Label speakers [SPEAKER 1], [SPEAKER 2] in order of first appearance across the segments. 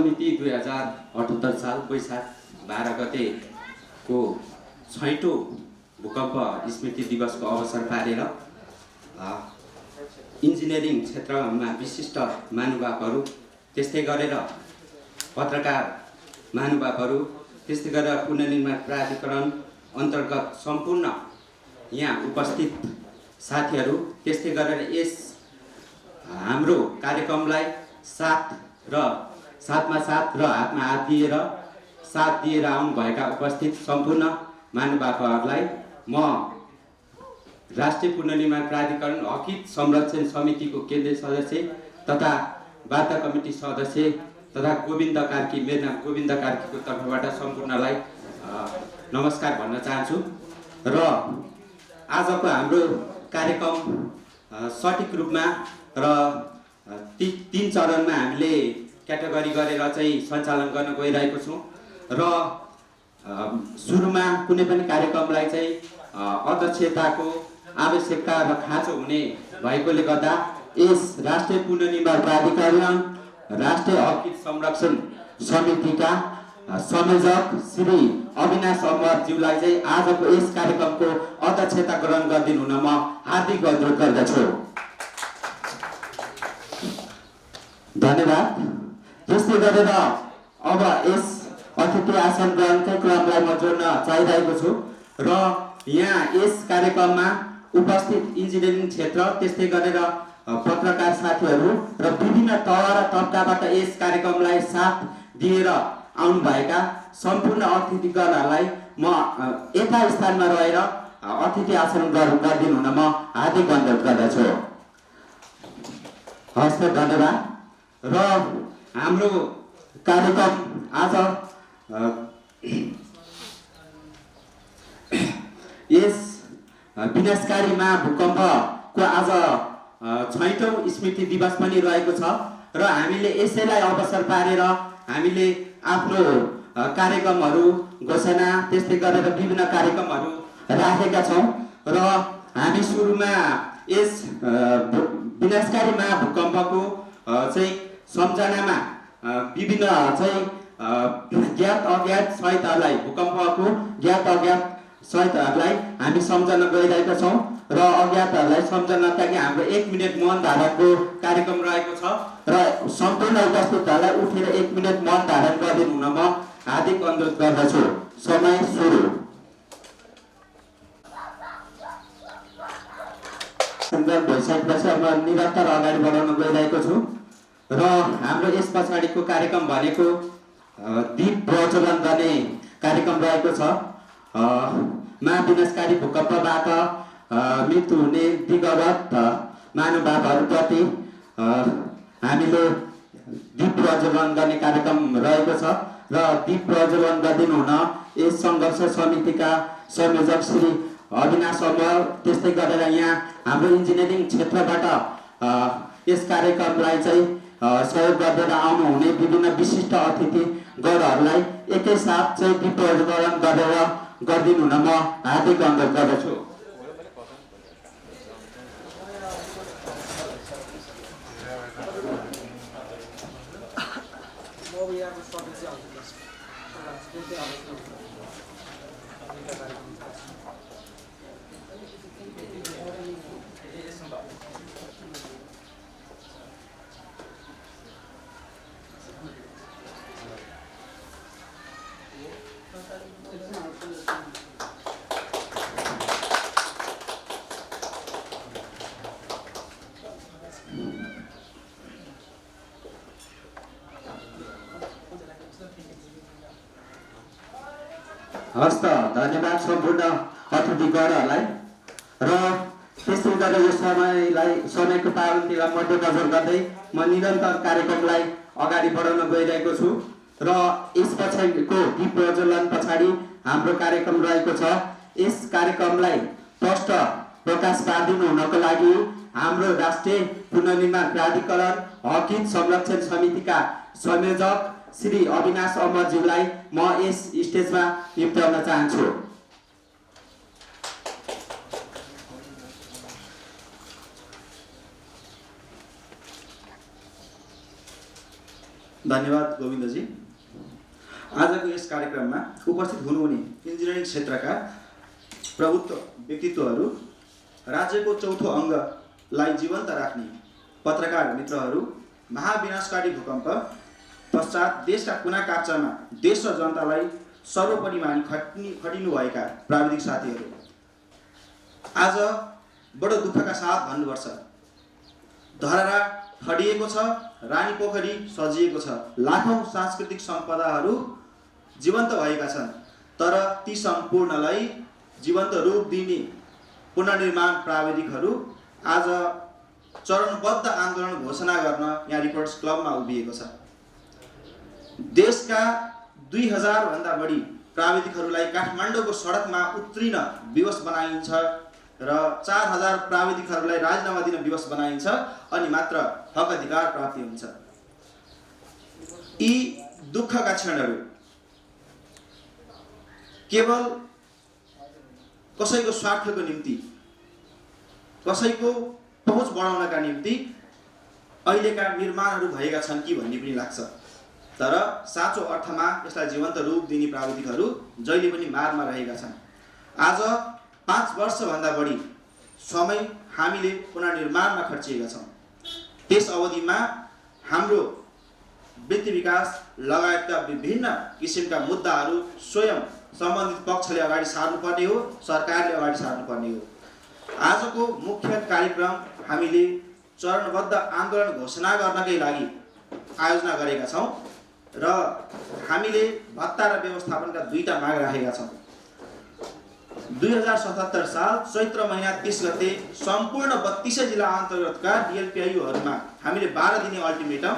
[SPEAKER 1] मिति 2078 साल वैशाख 12 गतेको 6औं भूकम्प स्मृति दिवसको अवसर पारेर इन्जिनियरिङ क्षेत्रमा विशिष्ट महानुभावहरू, त्यस्तै गरेर पत्रकार महानुभावहरू, त्यस्तै गरेर पुनर्निर्माण प्राधिकरण अन्तर्गत सम्पूर्ण यहाँ उपस्थित साथीहरू, त्यस्तै गरेर यस हाम्रो कार्यक्रमलाई साथमा साथ र हातमा हात दिएर साथ दिएर आउनुभएका उपस्थित सम्पूर्ण महानुभावहरूलाई म राष्ट्रिय पुनर्निर्माण प्राधिकरण हकित संरक्षण समितिको केन्द्रीय सदस्य तथा वार्ता कमिटी सदस्य तथा गोविन्द कार्की, मेरो नाम गोविन्द कार्कीको तर्फबाट सम्पूर्णलाई नमस्कार भन्न चाहन्छु। र आजको हाम्रो कार्यक्रम सठिक रूपमा र तीन चरणमा हामीले क्याटेगोरी गरेर चाहिँ सञ्चालन गर्न गइरहेको छौँ। र सुरुमा कुनै पनि कार्यक्रमलाई चाहिँ अध्यक्षताको आवश्यकता र खाँचो हुने भएकोले गर्दा यस राष्ट्रिय पुनर्निर्माण प्राधिकरण राष्ट्रिय हकित संरक्षण समितिका संयोजक श्री अविनाश अमरज्यूलाई चाहिँ आजको यस कार्यक्रमको अध्यक्षता ग्रहण गरिदिनु हुन म हार्दिक अनुरोध गर्दछु। धन्यवाद। त्यस्तै गरेर अब यस अतिथि आसन ग्रहणकै क्रमलाई म जोड्न चाहिरहेको छु र यहाँ यस कार्यक्रममा उपस्थित इन्जिनियरिङ क्षेत्र, त्यस्तै गरेर पत्रकार साथीहरू र विभिन्न तह र तबकाबाट यस कार्यक्रमलाई साथ दिएर आउनुभएका सम्पूर्ण अतिथिगणहरूलाई म यथा स्थानमा रहेर अतिथि आसन ग्रहण गरिदिनु हुन म हार्दिक अनुरोध गर्दछु। हस् त, धन्यवाद। र हाम्रो कार्यक्रम आज यस विनाशकारी महाभूकम्पको आज 6औं स्मृति दिवस पनि रहेको छ र हामीले यसैलाई अवसर पारेर हामीले आफ्नो कार्यक्रमहरू घोषणा, त्यस्तै गरेर विभिन्न कार्यक्रमहरू राखेका छौँ। र हामी सुरुमा यस विनाशकारी महाभूकम्पको चाहिँ सम्झनामा विभिन्न चाहिँ ज्ञात अज्ञात सहितहरूलाई, भूकम्पको ज्ञात अज्ञात सहितहरूलाई हामी सम्झना गइरहेका छौँ र अज्ञातहरूलाई सम्झनाका लागि हाम्रो 1 मिनट मौन धारणको कार्यक्रम रहेको छ र सम्पूर्ण उपस्थितहरूलाई उठेर 1 मिनट मौन धारण गरिदिनु हुन म हार्दिक अनुरोध गर्दछु। समय सुरु। भइसकेपछि अब निरन्तर अगाडि बढाउन गइरहेको छु र हाम्रो यस पछाडिको कार्यक्रम भनेको दीप प्रज्वलन गर्ने कार्यक्रम रहेको छ। महाविनाशकारी भूकम्पबाट मृत्यु हुने दिगवत महानुभावहरूप्रति हामीले दीप प्रज्वलन गर्ने कार्यक्रम रहेको छ र दीप प्रज्वलन गरिदिनु हुन यस सङ्घर्ष समितिका संयोजक श्री अविनाश अमर, त्यस्तै गरेर यहाँ हाम्रो इन्जिनियरिङ क्षेत्रबाट यस कार्यक्रमलाई चाहिँ सहयोग गरेर आउनुहुने विभिन्न विशिष्ट अतिथिगणहरूलाई एकैसाथ चाहिँ दीप प्रज्वलन गरेर गरिदिनु हुन म हार्दिक अनुरोध गर्दछु। हस् त, धन्यवाद सम्पूर्ण अतिथिगणहरूलाई। र त्यस्तै गरेर यो समयको पाबन्दीलाई मध्यनजर गर्दै म निरन्तर कार्यक्रमलाई अगाडि बढाउन गइरहेको छु र यस पछाडिको दीप प्रज्वलन पछाडि हाम्रो कार्यक्रम रहेको छ। यस कार्यक्रमलाई स्पष्ट प्रकाश पारिदिनु हुनको लागि हाम्रो राष्ट्रिय पुनर्निर्माण प्राधिकरण हकित संरक्षण समितिका संयोजक श्री अविनाश अमरज्यूलाई म यस स्टेजमा निम्त्याउन चाहन्छु।
[SPEAKER 2] धन्यवाद गोविन्दजी। आजको यस कार्यक्रममा उपस्थित हुनुहुने इन्जिनियरिङ क्षेत्रका प्रभुत्व व्यक्तित्वहरू, राज्यको चौथो अङ्गलाई जीवन्त राख्ने पत्रकार मित्रहरू, महाविनाशकारी भूकम्प पश्चात देशका कुना काप्चामा देश र जनतालाई सर्वोपरि मानि खटिनुभएका प्राविधिक साथीहरू, आज बडो दुःखका साथ भन्नुपर्छ, धरहरा खडिएको छ, रानी पोखरी सजिएको छ, लाखौं सांस्कृतिक सम्पदाहरू जीवन्त भएका छन्, तर ती सम्पूर्णलाई जीवन्त रूप दिने पुनर्निर्माण प्राविधिकहरू आज चरणबद्ध आन्दोलन घोषणा गर्न यहाँ रिपोर्टर्स क्लबमा उभिएको छ। देशका 2000 भन्दा बढी प्राविधिकहरूलाई काठमाडौँको सडकमा उत्रिन विवश बनाइन्छ र 4000 प्राविधिकहरूलाई राजीनामा दिन विवश बनाइन्छ अनि मात्र हक अधिकार प्राप्ति हुन्छ। यी दुःखका क्षणहरू केवल कसैको स्वार्थको निम्ति, कसैको पहुँच बढाउनका निम्ति अहिलेका निर्माणहरू भएका छन् कि भन्ने पनि लाग्छ, तर साँचो अर्थमा यसलाई जीवन्त रूप दिने प्राविधिकहरू जहिले पनि मारमा रहेका छन्। आज 5 वर्षभन्दा बढी समय हामीले पुनर्निर्माणमा खर्चिएका छौँ। त्यस अवधिमा हाम्रो वृत्ति विकास लगायतका विभिन्न किसिमका मुद्दाहरू स्वयं सम्बन्धित पक्षले अगाडि सार्नुपर्ने हो, सरकारले अगाडि सार्नुपर्ने हो। आजको मुख्य कार्यक्रम हामीले चरणबद्ध आन्दोलन घोषणा गर्नकै लागि आयोजना गरेका छौँ र हामीले भत्ता र व्यवस्थापनका दुईटा माग राखेका छौँ। 2077 साल चैत्र महिना 30 गते सम्पूर्ण 32 जिल्ला अन्तर्गतका डिएलपिआईहरूमा हामीले 12 दिने अल्टिमेटम,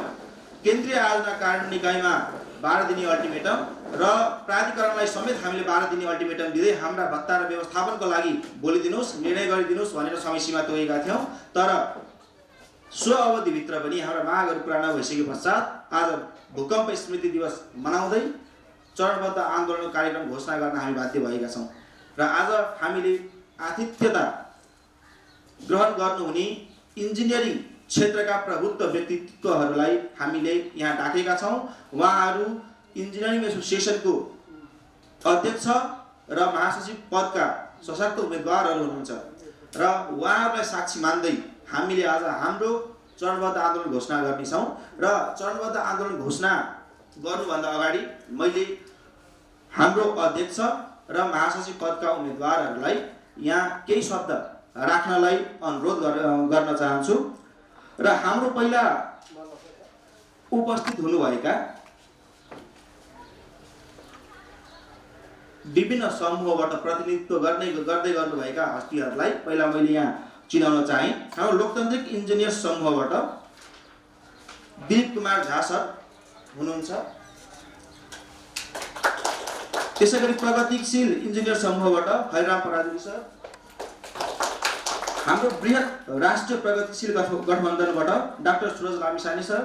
[SPEAKER 2] केन्द्रीय आयोजना कार्यान्वयन निकायमा 12 दिने अल्टिमेटम र प्राधिकरणलाई समेत हामीले 12 दिने अल्टिमेटम दिँदै हाम्रा भत्ता र व्यवस्थापनको लागि बोलिदिनुहोस्, निर्णय गरिदिनुहोस् भनेर समय सीमा तोकेका थियौँ। तर सो अवधिभित्र पनि हाम्रा मागहरू पुरा नभइसके पश्चात आज भूकम्प स्मृति दिवस मनाउँदै चरणबद्ध आन्दोलन कार्यक्रम घोषणा गर्न हामी बाध्य भएका छौँ र आज हामीले आतिथ्यता ग्रहण गर्नुहुने इन्जिनियरिङ क्षेत्रका प्रभुत्व व्यक्तित्वहरूलाई हामीले यहाँ डाकेका छौँ। उहाँहरू इन्जिनियरिङ एसोसिएसनको अध्यक्ष र महासचिव पदका सशक्त उम्मेदवारहरू हुनुहुन्छ र उहाँहरूलाई साक्षी मान्दै हामीले आज हाम्रो चरणबद्ध आन्दोलन घोषणा गर्नेछौँ र चरणबद्ध आन्दोलन घोषणा गर्नुभन्दा अगाडि मैले हाम्रो अध्यक्ष र महासचिव पदका उम्मेदवारहरूलाई यहाँ केही शब्द राख्नलाई अनुरोध गर्न चाहन्छु र हाम्रो पहिला उपस्थित हुनुभएका विभिन्न समूहबाट प्रतिनिधित्व गर्दै गर्नुभएका हस्तीहरूलाई पहिला मैले यहाँ चिनाउन चाहे। हाम्रो लोकतान्त्रिक इन्जिनियर समूहबाट दिलीप कुमार झा सर हुनुहुन्छ। त्यसैगरी प्रगतिशील इन्जिनियर समूहबाट हरिराम पराजुली सर, हाम्रो बृहत राष्ट्रिय प्रगतिशील गठबन्धनबाट डाक्टर सुरज लामिछाने सर,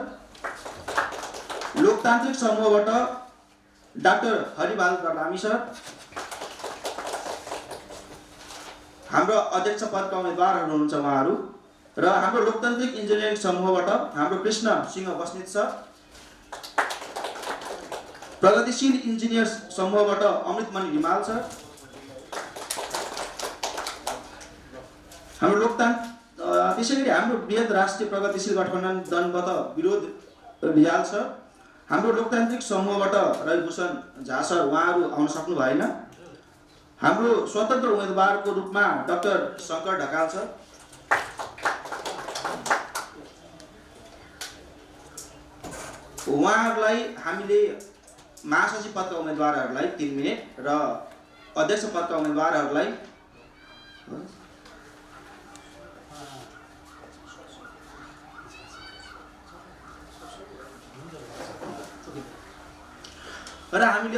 [SPEAKER 2] लोकतान्त्रिक समूहबाट डाक्टर हरिबहादुर लामी सर, हाम्रो अध्यक्ष पदका उम्मेदवारहरू हुनुहुन्छ उहाँहरू र हाम्रो लोकतान्त्रिक इन्जिनियरिङ समूहबाट हाम्रो कृष्ण सिंह बस्नेत सर, प्रगतिशील इन्जिनियर समूहबाट अमृतमणि रिमाल सर, हाम्रो त्यसैगरी हाम्रो बृहत राष्ट्रिय प्रगतिशील गठबन्धनबाट विरोध रिजाल सर, हाम्रो लोकतान्त्रिक समूहबाट रविभूषण झा सर उहाँहरू आउन सक्नु भएन। हाम्रो स्वतन्त्र उम्मेदवारको रूपमा डाक्टर शङ्कर ढकाल सर, उहाँहरूलाई हामीले महासचिव पदका उम्मेदवारहरूलाई 3 मिनेट र अध्यक्ष पदका उम्मेदवारहरूलाई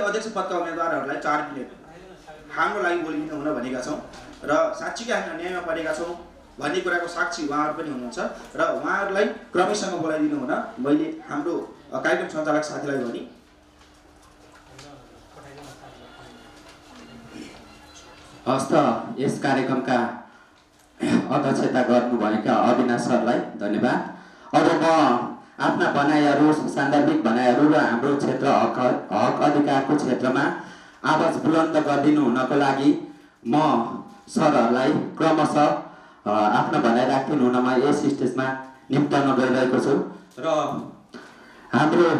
[SPEAKER 2] अध्यक्ष पदका उम्मेदवारहरूलाई 4 मिनेट हाम्रो लागि बोलिदिनु हुन भनेका छौँ र साँच्चीकै हामी अन्यायमा परेका छौँ भन्ने कुराको साक्षी उहाँहरू पनि हुनुहुन्छ र उहाँहरूलाई क्रमैसँग बोलाइदिनु हुन मैले हाम्रो कार्यक्रम सञ्चालक साथीलाई भने
[SPEAKER 1] हस्त यस कार्यक्रमका अध्यक्षता गर्नुभएका अविनाश सरलाई धन्यवाद। अब म आफ्ना भनाइहरू सान्दर्भिक भनाइहरू र हाम्रो क्षेत्र हक अधिकारको क्षेत्रमा आवाज बुलन्द गरिदिनु हुनको लागि म सरहरूलाई क्रमशः आफ्ना भनाइ राखिदिनु हुनमा यस स्टेजमा निम्ताउन गइरहेको छु र हाम्रो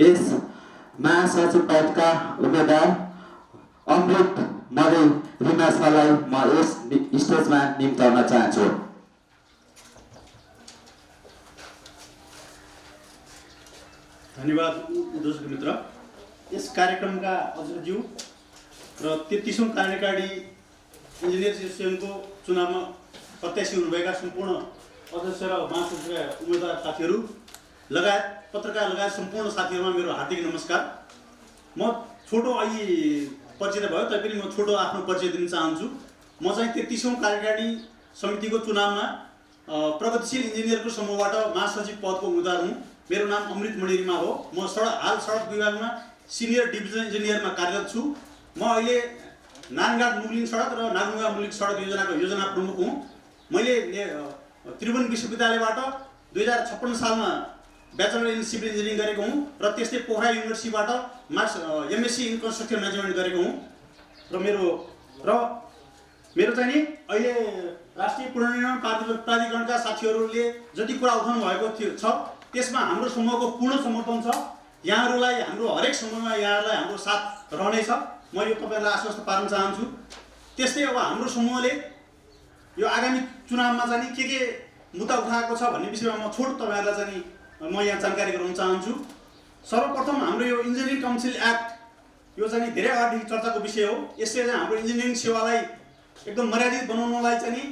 [SPEAKER 1] यस महासचिव पदका उम्मेदवार अमृत मणि रिमासालाई म यस स्टेजमा निम्ताउन चाहन्छु।
[SPEAKER 3] धन्यवाद दर्शक मित्र। यस कार्यक्रमका अध्यक्षज्यू र 33औं कार्यकारी इन्जिनियर एसोसिएसनको चुनावमा प्रत्याशी हुनुभएका सम्पूर्ण अध्यक्ष र महासचिवका उम्मेदवार साथीहरू लगायत पत्रकार लगायत सम्पूर्ण साथीहरूमा मेरो हार्दिक नमस्कार। म छोटो अहिले परिचय भयो तैपनि म छोटो आफ्नो परिचय दिन चाहन्छु। म चाहिँ 33औं कार्यकारी समितिको चुनावमा प्रगतिशील इन्जिनियरको समूहबाट महासचिव पदको उम्मेदवार हुँ। मेरो नाम अमृत मणि रिमा हो। म हाल सडक विभागमा सिनियर डिभिजन इन्जिनियरमा कार्यरत छु। म अहिले नानघाट मुगलिङ सडक र नागुङ्गा मुगलिङ सडक योजनाको योजना प्रमुख हुँ। मैले त्रिभुवन विश्वविद्यालयबाट 2056 सालमा ब्याचलर इन सिभिल इन्जिनियरिङ गरेको हुँ र त्यस्तै पोखरा युनिभर्सिटीबाट एमएससी इन कन्स्ट्रक्सन म्यानेजमेन्ट गरेको हुँ। र मेरो चाहिँ नि अहिले राष्ट्रिय पुनर्निर्माण प्राधिकरणका साथीहरूले जति कुरा उठाउनु भएको छ त्यसमा हाम्रो समूहको पूर्ण समर्थन छ। यहाँहरूलाई हाम्रो हरेक समूहमा यहाँहरूलाई हाम्रो साथ रहनेछ, म यो तपाईँहरूलाई आश्वस्त पार्न चाहन्छु। त्यस्तै अब हाम्रो समूहले यो आगामी चुनावमा चाहिँ के मुद्दा उठाएको छ भन्ने विषयमा म छोटो तपाईँहरूलाई चाहिँ म यहाँ जानकारी गराउन चाहन्छु। सर्वप्रथम हाम्रो यो इन्जिनियरिङ काउन्सिल एक्ट यो चाहिँ धेरै अगाडिदेखि चर्चाको विषय हो। यसले चाहिँ हाम्रो इन्जिनियरिङ सेवालाई एकदम मर्यादित बनाउनलाई चाहिँ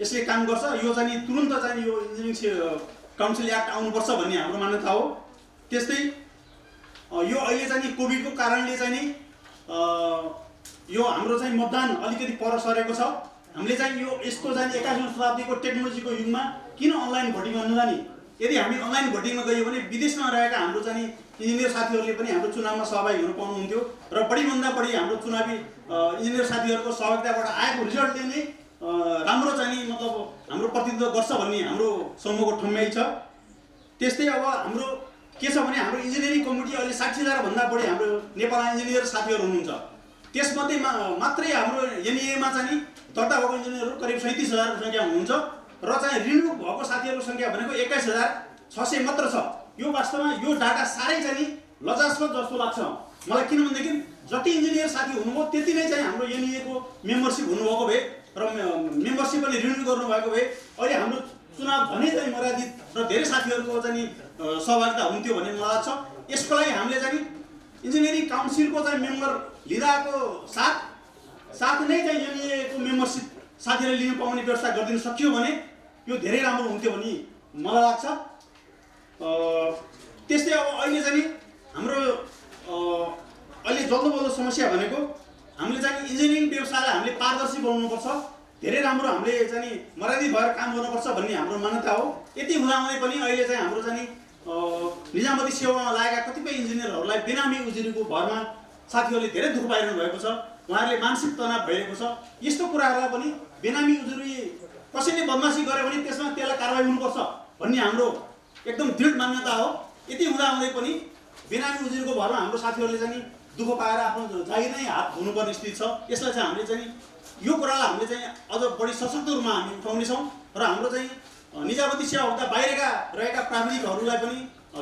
[SPEAKER 3] यसले काम गर्छ। यो चाहिँ तुरुन्त चाहिँ यो इन्जिनियरिङ काउन्सिल एक्ट आउनुपर्छ भन्ने हाम्रो मान्यता हो। त्यस्तै यो अहिले चाहिँ कोभिडको कारणले चाहिँ यो हाम्रो चाहिँ मतदान अलिकति पर सरेको छ। हामीले चाहिँ यो यस्तो चाहिँ 21औं शताब्दीको टेक्नोलोजीको युगमा किन अनलाइन भोटिङ गर्न जाने? यदि हामी अनलाइन भोटिङमा गयौँ भने विदेशमा रहेका हाम्रो चाहिँ इन्जिनियर साथीहरूले पनि हाम्रो चुनावमा सहभागी हुन पाउनुहुन्थ्यो र बढीभन्दा बढी हाम्रो चुनावी इन्जिनियर साथीहरूको सहभागिताबाट आएको रिजल्टले नै राम्रो चाहिँ मतलब हाम्रो प्रतिनिधित्व गर्छ भन्ने हाम्रो समूहको ठम्याइ छ। त्यस्तै अब हाम्रो के छ भने हाम्रो इन्जिनियरिङ कमिटी अहिले 60,000 भन्दा बढी हाम्रो नेपालमा इन्जिनियर साथीहरू हुनुहुन्छ। त्यसमध्ये मात्रै हाम्रो एनइएमा चाहिँ दर्ता भएको इन्जिनियरहरू करिब 37,000 संख्या हुनुहुन्छ र चाहिँ रिन्यू भएको साथीहरूको संख्या भनेको 21,600 मात्र छ। यो वास्तवमा यो डाटा साह्रै चाहिँ लज्जास्पद जस्तो लाग्छ मलाई, किनभनेदेखि जति इन्जिनियर साथी हुनुभयो त्यति नै चाहिँ हाम्रो एनइएको मेम्बरसिप हुनुभएको भए र मेम्बरसिप पनि रिन्यू गर्नुभएको भए अहिले हाम्रो चुनाव झनै चाहिँ मर्यादित र धेरै साथीहरूको चाहिँ सहभागिता हुन्थ्यो भन्ने मलाई लाग्छ। यसको लागि हामीले चाहिँ इन्जिनियरिङ काउन्सिलको चाहिँ मेम्बर लिँदाको साथ नै चाहिँ एनइएको मेम्बरसिप साथीहरूले लिनु पाउने व्यवस्था गरिदिन सकियो भने यो धेरै राम्रो हुन्थ्यो भन्ने मलाई लाग्छ। त्यस्तै अब अहिले चाहिँ हाम्रो अहिले जल्दोबल्दो समस्या भनेको हामीले चाहिँ इन्जिनियरिङ व्यवसायलाई हामीले पारदर्शी बनाउनुपर्छ, धेरै राम्रो हामीले चाहिँ मर्यादित भएर काम गर्नुपर्छ भन्ने हाम्रो मान्यता हो। यति हुँदाहुँदै पनि अहिले चाहिँ हाम्रो चाहिँ निजामती सेवामा लागेका कतिपय इन्जिनियरहरूलाई बेनामी उजुरीको भरमा साथीहरूले धेरै दुःख पाइरहनु भएको छ। उहाँहरूले मानसिक तनाव भइरहेको छ। यस्तो कुराहरूलाई पनि बेनामी उजुरी कसैले बदमासी गर्यो भने त्यसमा त्यसलाई कारबाही हुनुपर्छ भन्ने हाम्रो एकदम दृढ मान्यता हो। यति हुँदाहुँदै पनि बेनामी उजुरीको भरमा हाम्रो साथीहरूले चाहिँ दुःख पाएर आफ्नो जागिर नै हात धुनुपर्ने स्थिति छ। यसलाई चाहिँ हामीले चाहिँ यो कुरालाई हामीले चाहिँ अझ बढी सशक्त रूपमा हामी उठाउनेछौँ र हाम्रो चाहिँ निजामती सेवाभन्दा बाहिरका रहेका प्राविधिकहरूलाई पनि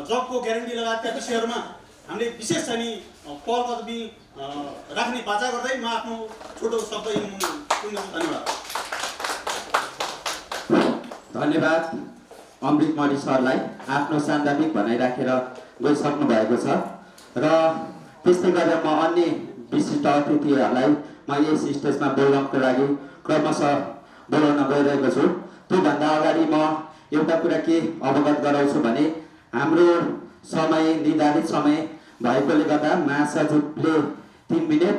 [SPEAKER 3] जबको ग्यारेन्टी लगायतका विषयहरूमा हामीले विशेष चाहिँ पहल कदमी राख्ने बाचा गर्दै म आफ्नो छोटो शब्द धन्यवाद।
[SPEAKER 1] धन्यवाद अमृत मणि सरलाई आफ्नो सान्दर्भिक भनाइ राखेर गइसक्नु भएको छ र त्यस्तै गरेर म अन्य विशिष्ट अतिथिहरूलाई म यस स्टेजमा बोल्नको लागि क्रमशः बोलाउन गइरहेको छु। त्योभन्दा अगाडि म एउटा कुरा के अवगत गराउँछु भने हाम्रो समय निर्धारित समय भएकोले गर्दा महासचिवले 3 मिनेट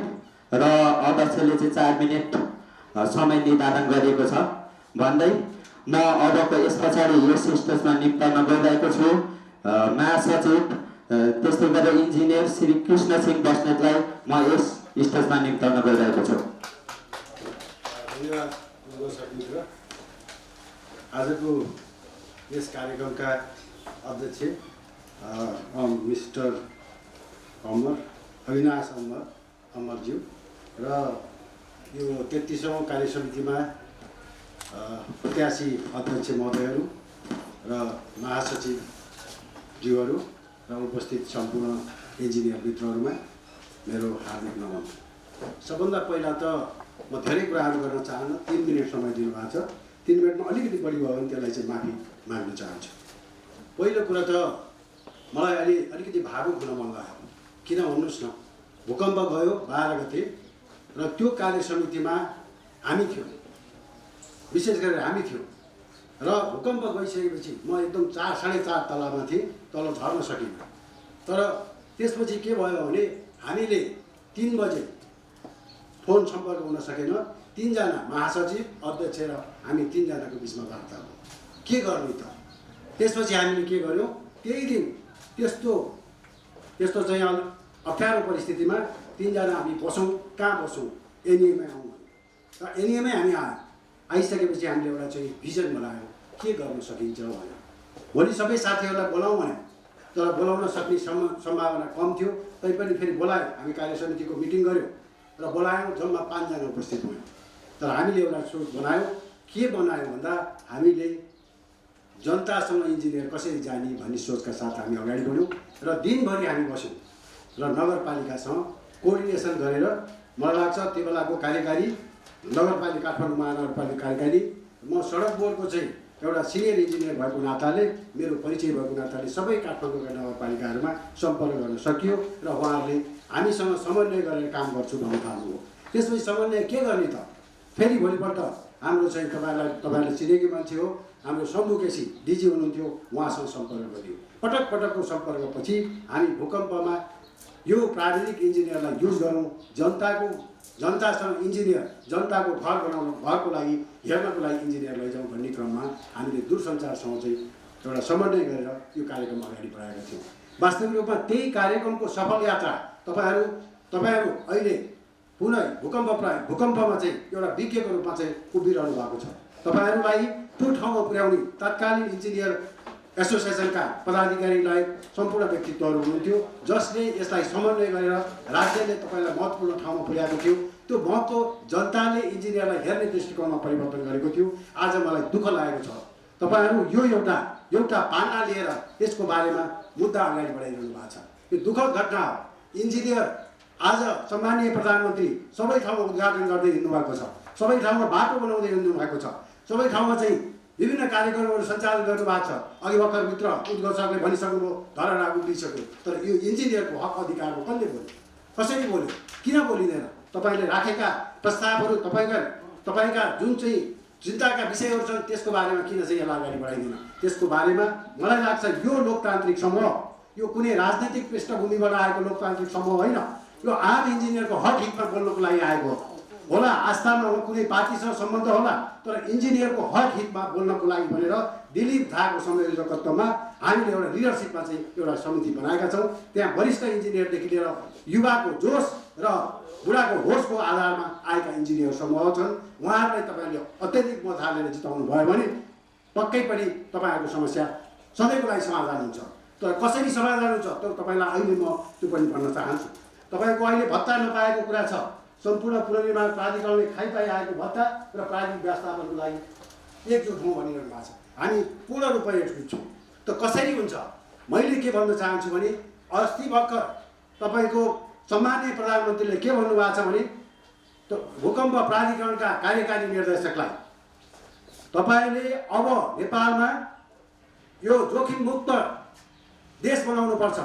[SPEAKER 1] र अध्यक्षले चाहिँ 4 मिनेट समय निर्धारण गरिएको छ भन्दै म अबको यस पछाडि यस स्टेजमा निम्ताउन गइरहेको छु महासचिव त्यस्तै गरेर इन्जिनियर श्री कृष्ण सिंह बस्नेतलाई म यस स्टेजमा निम्ताउन गइरहेको छु।
[SPEAKER 4] धन्यवाद गर्न सकिन्छ। आजको यस कार्यक्रमका अध्यक्ष मिस्टर अविनाश अमरज्यू र यो 33औं कार्यसमितिमा प्रत्याशी अध्यक्ष महोदयहरू र महासचिवज्यूहरू र उपस्थित सम्पूर्ण इन्जिनियर मित्रहरूमा मेरो हार्दिक नमन। सबभन्दा पहिला त म धेरै कुराहरू गर्न चाहन्न, 3 मिनट समय दिनुभएको छ। 3 मिनटमा अलिकति बढी भयो भने त्यसलाई चाहिँ माफी माग्न चाहन्छु। पहिलो कुरा त मलाई अहिले अलिकति भावुक हुन मन लाग्यो। किन भन्नुहोस् न, भूकम्प गयो 12 गते र त्यो कार्यसमितिमा हामी थियौँ, विशेष गरेर हामी थियौँ र भूकम्प गइसकेपछि म एकदम 4-4.5 तलामा थिएँ, तल झर्न सकिनँ। तर त्यसपछि के भयो भने हामीले 3 बजे फोन सम्पर्क हुन सकेन। 3 जना महासचिव, अध्यक्ष र हामी 3 जनाको बिचमा वार्ता भयो। के गर्ने त? त्यसपछि हामीले के गर्यौँ, त्यही दिन त्यस्तो चाहिँ अप्ठ्यारो परिस्थितिमा 3 जना हामी बसौँ। कहाँ बसौँ? एनइएमै आउँ र एनइएमै हामी आइसकेपछि हामीले एउटा चाहिँ भिजन बनायौँ, के गर्न सकिन्छ भनेर। भोलि सबै साथीहरूलाई बोलाउँ भने, तर बोलाउन सक्ने सम्भावना कम थियो। तैपनि फेरि बोलायौँ, हामी कार्यसमितिको मिटिङ गऱ्यौँ र बोलायौँ। जम्मा 5 जना उपस्थित भयौँ। तर हामीले एउटा सोच बनायौँ। के बनायौँ भन्दा हामीले जनतासँग इन्जिनियर कसरी जाने भन्ने सोचका साथ हामी अगाडि बढ्यौँ र दिनभरि हामी बस्यौँ र नगरपालिकासँग कोअर्डिनेसन गरेर, मलाई लाग्छ त्यो बेलाको कार्यकारी नगरपालिका, काठमाडौँ महानगरपालिका कार्यकारी, म सडक बोर्डको चाहिँ एउटा सिनियर इन्जिनियर भएको नाताले, मेरो परिचय भएको नाताले सबै काठमाडौँका नगरपालिकाहरूमा सम्पर्क गर्न सकियो र उहाँहरूले हामीसँग समन्वय गरेर काम गर्छु भन्नु थाल्नुभयो। त्यसपछि समन्वय के गर्ने त? फेरि भोलिपल्ट हाम्रो चाहिँ तपाईँहरूले चिनेको मान्छे हो, हाम्रो शम्भु केसी डिजी हुनुहुन्थ्यो, उहाँसँग सम्पर्क गरियो। पटकको सम्पर्कपछि हामी भूकम्पमा यो प्राविधिक इन्जिनियरलाई युज गरौँ, जनतासँग इन्जिनियर, जनताको घर बनाउनु, घरको लागि हेर्नको लागि इन्जिनियर लैजाउँ भन्ने क्रममा हामीले दूरसञ्चारसँग चाहिँ एउटा समन्वय गरेर यो कार्यक्रम अगाडि बढाएका थियौँ। वास्तविक रूपमा त्यही कार्यक्रमको सफल यात्रा तपाईँहरू अहिले पुनः भूकम्पमा चाहिँ एउटा विज्ञको रूपमा चाहिँ उभिरहनु भएको छ। तपाईँहरूलाई त्यो ठाउँमा पुर्याउने तत्कालीन इन्जिनियर एसोसिएसनका पदाधिकारीलाई सम्पूर्ण व्यक्तित्वहरू हुनुहुन्थ्यो, जसले यसलाई समन्वय गरेर राज्यले तपाईँलाई महत्त्वपूर्ण ठाउँमा पुर्याएको थियो। त्यो महत्त्व जनताले इन्जिनियरलाई हेर्ने दृष्टिकोणमा परिवर्तन गरेको थियो। आज मलाई दुःख लागेको छ, तपाईँहरू यो एउटा पाना लिएर यसको बारेमा मुद्दा अगाडि बढाइरहनु भएको छ। यो दुःखद घटना हो। इन्जिनियर आज सम्माननीय प्रधानमन्त्री सबै ठाउँमा उद्घाटन गर्दै हिँड्नुभएको छ, सबै ठाउँमा बाटो बनाउँदै हिँड्नुभएको छ, सबै ठाउँमा चाहिँ विभिन्न कार्यक्रमहरू सञ्चालन गर्नुभएको छ। अघि भर्खर मित्र उद्घोष सरले भनिसक्नुभयो, धरहरा उभिसक्यो। तर यो इन्जिनियरको हक अधिकारमा कसले बोल्यो? कसरी बोल्यो? किन बोलिँदैन? तपाईँले राखेका प्रस्तावहरू, तपाईँका जुन चाहिँ चिन्ताका विषयहरू छन्, त्यसको बारेमा किन चाहिँ यसलाई अगाडि बढाइदिन? त्यसको बारेमा मलाई लाग्छ यो लोकतान्त्रिक समूह, यो कुनै राजनैतिक पृष्ठभूमिबाट आएको लोकतान्त्रिक समूह होइन। यो आम इन्जिनियरको हक हितमा बोल्नको लागि आएको होला। आस्थामा कुनै पार्टीसँग सम्बन्ध होला, तर इन्जिनियरको हक हितमा बोल्नको लागि भनेर दिलीप धाको संयोजकत्वमा हामीले एउटा लिडरसिपमा चाहिँ एउटा समिति बनाएका छौँ। त्यहाँ वरिष्ठ इन्जिनियरदेखि लिएर युवाको जोस र बुढाको होसको आधारमा आएका इन्जिनियर समूह छन्। उहाँहरूलाई तपाईँले अत्यधिक मत हालेर जिताउनु भयो भने पक्कै पनि तपाईँहरूको समस्या सधैँको लागि समाधान हुन्छ। तर कसरी समाधान हुन्छ त तपाईँलाई अहिले म त्यो पनि भन्न चाहन्छु। तपाईँको अहिले भत्ता नपाएको कुरा छ। सम्पूर्ण पुनर्निर्माण प्राधिकरणले खाइपाइ आएको भत्ता र प्राविधिक व्यवस्थापनको लागि एकजुट हौँ भनिरहनु भएको छ। हामी पूर्ण रूपमा एकजुट छौँ। त कसरी हुन्छ? मैले के भन्न चाहन्छु भने अस्ति भर्खर तपाईँको सम्माननीय प्रधानमन्त्रीले के भन्नुभएको छ भने भूकम्प प्राधिकरणका कार्यकारी निर्देशकलाई तपाईँले अब नेपालमा यो जोखिम मुक्त देश बनाउनुपर्छ,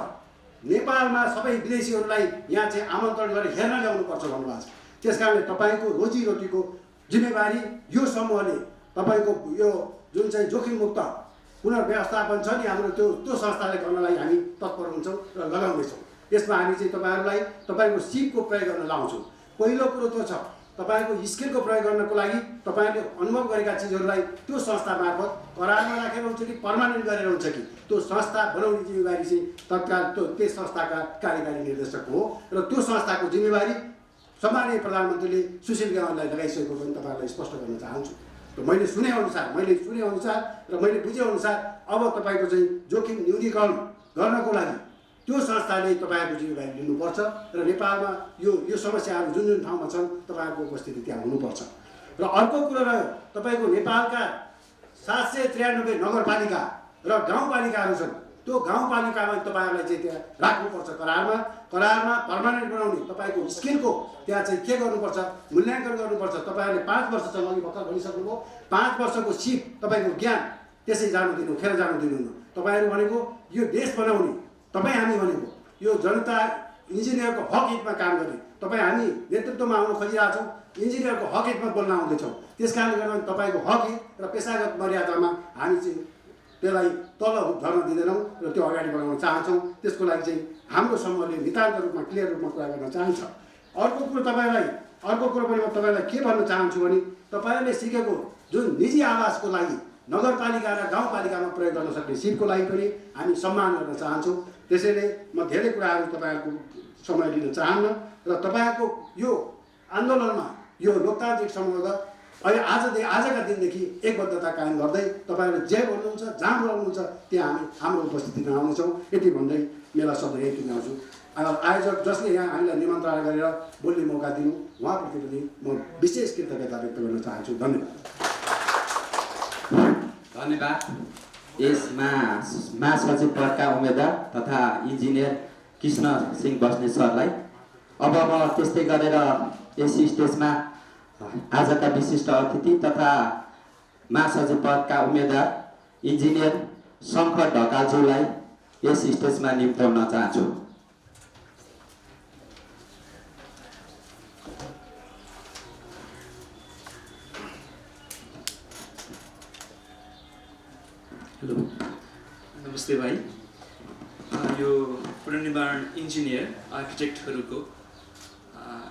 [SPEAKER 4] नेपालमा सबै विदेशीहरूलाई यहाँ चाहिँ आमन्त्रण गरेर हेर्न ल्याउनुपर्छ भन्नुभएको छ। त्यस कारणले तपाईँको रोजीरोटीको जिम्मेवारी यो समूहले, तपाईँको यो जुन चाहिँ जोखिम मुक्त पुनर्व्यवस्थापन छ नि हाम्रो, त्यो संस्थाले गर्नलाई हामी तत्पर हुन्छौँ र लगाउँदैछौँ। यसमा हामी चाहिँ तपाईँहरूलाई तपाईँको सिपको प्रयोग गर्न लाउँछौँ। पहिलो कुरो त्यो छ, तपाईँको स्किलको प्रयोग गर्नको लागि तपाईँले अनुभव गरेका चिजहरूलाई त्यो संस्था मार्फत करारमा राखेर हुन्छ कि पर्मानेन्ट गरेर हुन्छ कि त्यो संस्था बनाउने जिम्मेवारी चाहिँ तत्काल त्यस संस्थाका कार्यकारी निर्देशकको हो र त्यो संस्थाको जिम्मेवारी सम्माननीय प्रधानमन्त्रीले सुशील गेवालीलाई लगाइसकेको पनि तपाईँहरूलाई स्पष्ट गर्न चाहन्छु। र मैले सुनेअनुसार र मैले बुझेअनुसार अब तपाईँको चाहिँ जोखिम न्यूनीकरण गर्नको लागि त्यो संस्थाले तपाईँहरूको जिम्मेवारी लिनुपर्छ र नेपालमा यो समस्याहरू जुन जुन ठाउँमा छन् तपाईँहरूको उपस्थिति त्यहाँ हुनुपर्छ। र अर्को कुरो रह्यो तपाईँको नेपालका 793 नगरपालिका र गाउँपालिकाहरू छन्। त्यो गाउँपालिकामा तपाईँहरूलाई चाहिँ त्यहाँ राख्नुपर्छ करारमा पर्मानेन्ट बनाउने तपाईँको स्किलको त्यहाँ चाहिँ के गर्नुपर्छ मूल्याङ्कन गर्नुपर्छ। तपाईँहरूले 5 वर्षसम्म अघि भर्खर भनिसक्नुभयो 5 वर्षको सिप तपाईँको ज्ञान त्यसै जानु दिनु खेर जानु दिनुहुन्न। तपाईँहरू भनेको यो देश बनाउने तपाईँ हामी भनेको यो जनता इन्जिनियरको हक हितमा काम गर्ने तपाईँ हामी नेतृत्वमा आउन खोजिरहेछौँ इन्जिनियरको हक हितमा बोल्न आउँदैछौँ। त्यस कारणले गर्दा तपाईँको हक हित र पेसागत मर्यादामा हामी चाहिँ त्यसलाई तल झर्न दिँदैनौँ र त्यो अगाडि बढाउन चाहन्छौँ। त्यसको लागि चाहिँ हाम्रो समूहले नितान्त रूपमा क्लियर रूपमा कुरा गर्न चाहन्छ। अर्को कुरो पनि म तपाईँलाई के भन्न चाहन्छु भने तपाईँहरूले सिकेको जुन निजी आवासको लागि नगरपालिका र गाउँपालिकामा प्रयोग गर्न सक्ने सिपको लागि पनि हामी सम्मान गर्न चाहन्छौँ। त्यसैले म धेरै कुराहरू तपाईँहरूको समय लिन चाहन्न र तपाईँहरूको यो आन्दोलनमा यो लोकतान्त्रिक समूहका अहिले आजका दिनदेखि एकबद्धता कायम गर्दै तपाईँहरूले जे भन्नुहुन्छ जहाँ बोलाउनुहुन्छ त्यहाँ हामी हाम्रो उपस्थितिमा आउनेछौँ। यति भन्दै मेला शब्द यही टुङ्ग्याउँछु। आयोजक जसले यहाँ हामीलाई निमन्त्रणा गरेर बोल्ने मौका दिनु उहाँप्रति पनि म विशेष कृतज्ञता व्यक्त गर्न चाहन्छु।
[SPEAKER 1] धन्यवाद। यस महासचिव पदका उम्मेदवार तथा इन्जिनियर कृष्ण सिंह बस्नेत सरलाई अब म त्यस्तै गरेर यस स्टेजमा आजका विशिष्ट अतिथि तथा महासचिव पदका उम्मेदवार इन्जिनियर शङ्कर ढकालज्यूलाई यस स्टेजमा निम्त्याउन चाहन्छु।
[SPEAKER 5] हेलो नमस्ते भाइ। यो पुनर्निर्माण इन्जिनियर आर्किटेक्टहरूको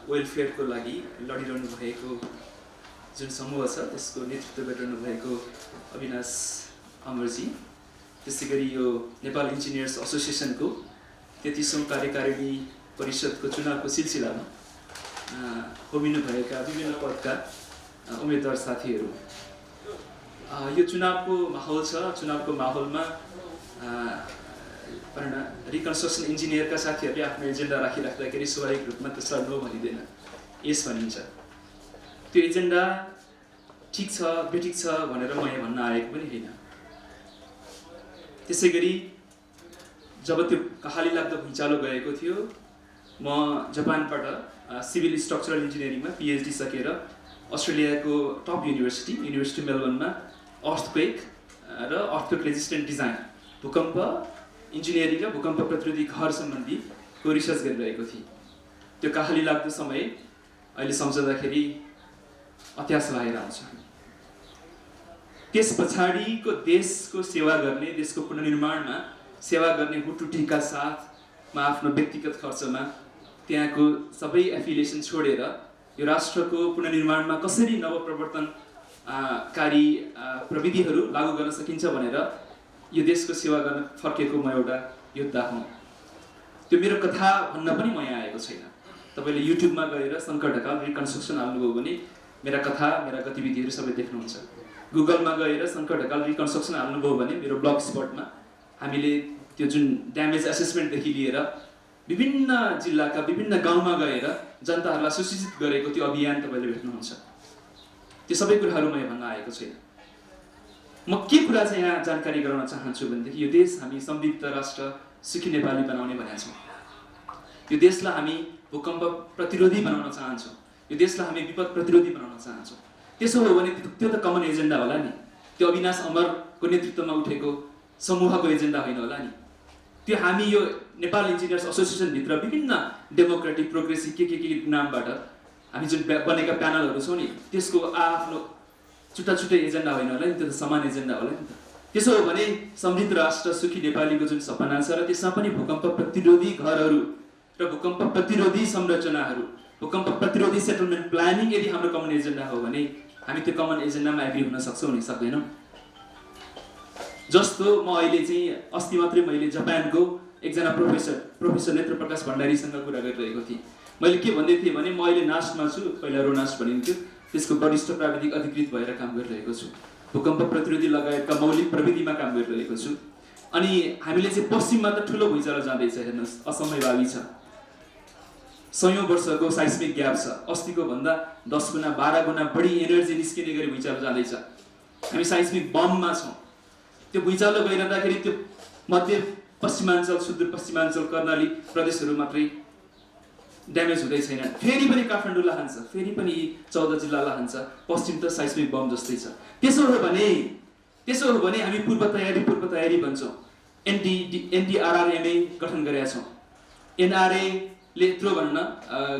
[SPEAKER 5] वेलफेयरको लागि लडिरहनु भएको जुन समूह छ त्यसको नेतृत्व गरिरहनु भएको अविनाश अमरजी, त्यसै गरी यो नेपाल इन्जिनियर्स एसोसिएसनको 33औं कार्यकारिणी परिषदको चुनावको सिलसिलामा होमिनुभएका विभिन्न पदका उम्मेदवार साथीहरू, यो चुनावको माहौल छ। चुनावको माहौलमा रिकन्स्ट्रक्सन इन्जिनियरका साथीहरूले आफ्नो एजेन्डा राखिराख्दाखेरि स्वाभाविक रूपमा त्यसलाई नो भनिँदैन, यस भनिन्छ। त्यो एजेन्डा ठिक छ बेठिक छ भनेर म यहाँ भन्न आएको पनि होइन। त्यसै गरी जब त्यो कहाली लाग्दो भुइँचालो गएको थियो, म जापानबाट सिभिल स्ट्रक्चरल इन्जिनियरिङमा पिएचडी सकेर अस्ट्रेलियाको टप युनिभर्सिटी मेलबर्नमा अर्थक्वेक र अर्थक्वेक रेजिस्टेन्ट डिजाइन भूकम्प इन्जिनियरिङ र भूकम्प प्रतिरोधी घर सम्बन्धीको रिसर्च गरिरहेको थिएँ। त्यो कहाली लाग्दो समय अहिले सम्झँदाखेरि अत्यास लागेर आउँछ। त्यस पछाडिको देशको सेवा गर्ने, देशको पुनर्निर्माणमा सेवा गर्ने हुटुटीका साथ म आफ्नो व्यक्तिगत खर्चमा त्यहाँको सबै एफिलिएसन छोडेर यो राष्ट्रको पुनर्निर्माणमा कसरी नवप्रवर्तनकारी प्रविधिहरू लागू गर्न सकिन्छ भनेर यो देशको सेवा गर्न फर्केको म एउटा योद्धा हुँ। त्यो मेरो कथा भन्न पनि म यहाँ आएको छैन। तपाईँले युट्युबमा गएर शङ्कर ढकाल रिकन्स्ट्रक्सन हाल्नुभयो भने मेरा कथा मेरा गतिविधिहरू सबै देख्नुहुन्छ। गुगलमा गएर शङ्कर ढकाल रिकन्स्ट्रक्सन हाल्नुभयो भने मेरो ब्लग स्पटमा हामीले त्यो जुन ड्यामेज एसेसमेन्टदेखि लिएर विभिन्न जिल्लाका विभिन्न गाउँमा गएर जनताहरूलाई सुसूचित गरेको त्यो अभियान तपाईँले भेट्नुहुन्छ। त्यो सबै कुराहरू म भन्न आएको छैन। म के कुरा चाहिँ यहाँ जानकारी गराउन चाहन्छु भनेदेखि यो देश हामी समृद्ध राष्ट्र सुखी नेपाली बनाउने भनेका छौँ। यो देशलाई हामी भूकम्प प्रतिरोधी बनाउन चाहन्छौँ। यो देशलाई हामी विपद प्रतिरोधी बनाउन चाहन्छौँ। त्यसो हो भने त्यो त कमन एजेन्डा होला नि। त्यो अविनाश अमरको नेतृत्वमा उठेको समूहको एजेन्डा होइन होला नि। त्यो हामी यो नेपाल इन्जिनियर्स एसोसिएसनभित्र विभिन्न डेमोक्रेटिक प्रोग्रेसिभ के नामबाट हामी जुन बनेका प्यानलहरू छौँ नि, त्यसको आफ्नो छुट्टा एजेन्डा होइन होला नि, त्यो त समान एजेन्डा होला नि त। त्यसो हो भने समृद्ध राष्ट्र सुखी नेपालीको जुन सपना छ र त्यसमा पनि भूकम्प प्रतिरोधी घरहरू र भूकम्प प्रतिरोधी संरचनाहरू भूकम्प प्रतिरोधी सेटलमेन्ट प्लानिङ यदि हाम्रो कमन एजेन्डा हो भने हामी त्यो कमन एजेन्डामा एग्री हुन सक्छौँ नि सक्दैनौँ। जस्तो म अहिले चाहिँ अस्ति मात्रै मैले जापानको एकजना प्रोफेसर नेत्र प्रकाश भण्डारीसँग कुरा गरिरहेको थिएँ। मैले के भन्दै थिएँ भने म अहिले नास्टमा छु, पहिला रोनास्ट भनिन्थ्यो, त्यसको वरिष्ठ प्राविधिक अधिकृत भएर काम गरिरहेको छु। भूकम्प प्रतिरोधी लगायतका मौलिक प्रविधिमा काम गरिरहेको छु। अनि हामीले चाहिँ पश्चिममा त ठुलो भुइँचालो जाँदैछ, हेर्नुहोस्, असमयवादी छ, 100औं वर्षको साइस्मिक ग्याप छ, अस्तिको भन्दा 10 गुणा 12 गुणा बढी एनर्जी निस्किने गरी भुइँचालो जाँदैछ। हामी साइस्मिक बममा छौँ। त्यो भुइँचालो गइरहँदाखेरि त्यो मध्य पश्चिमाञ्चल, सुदूरपश्चिमाञ्चल, कर्णाली प्रदेशहरू मात्रै ड्यामेज हुँदै छैन, फेरि पनि काठमाडौँलाई हान्छ, फेरि पनि 14 जिल्लालाई हान्छ। पश्चिम त साइस्मिक बम जस्तै छ। त्यसो हो भने हामी पूर्व तयारी भन्छौँ। NDRRMA गठन गरेका छौँ, NRA ले यत्रो भन्न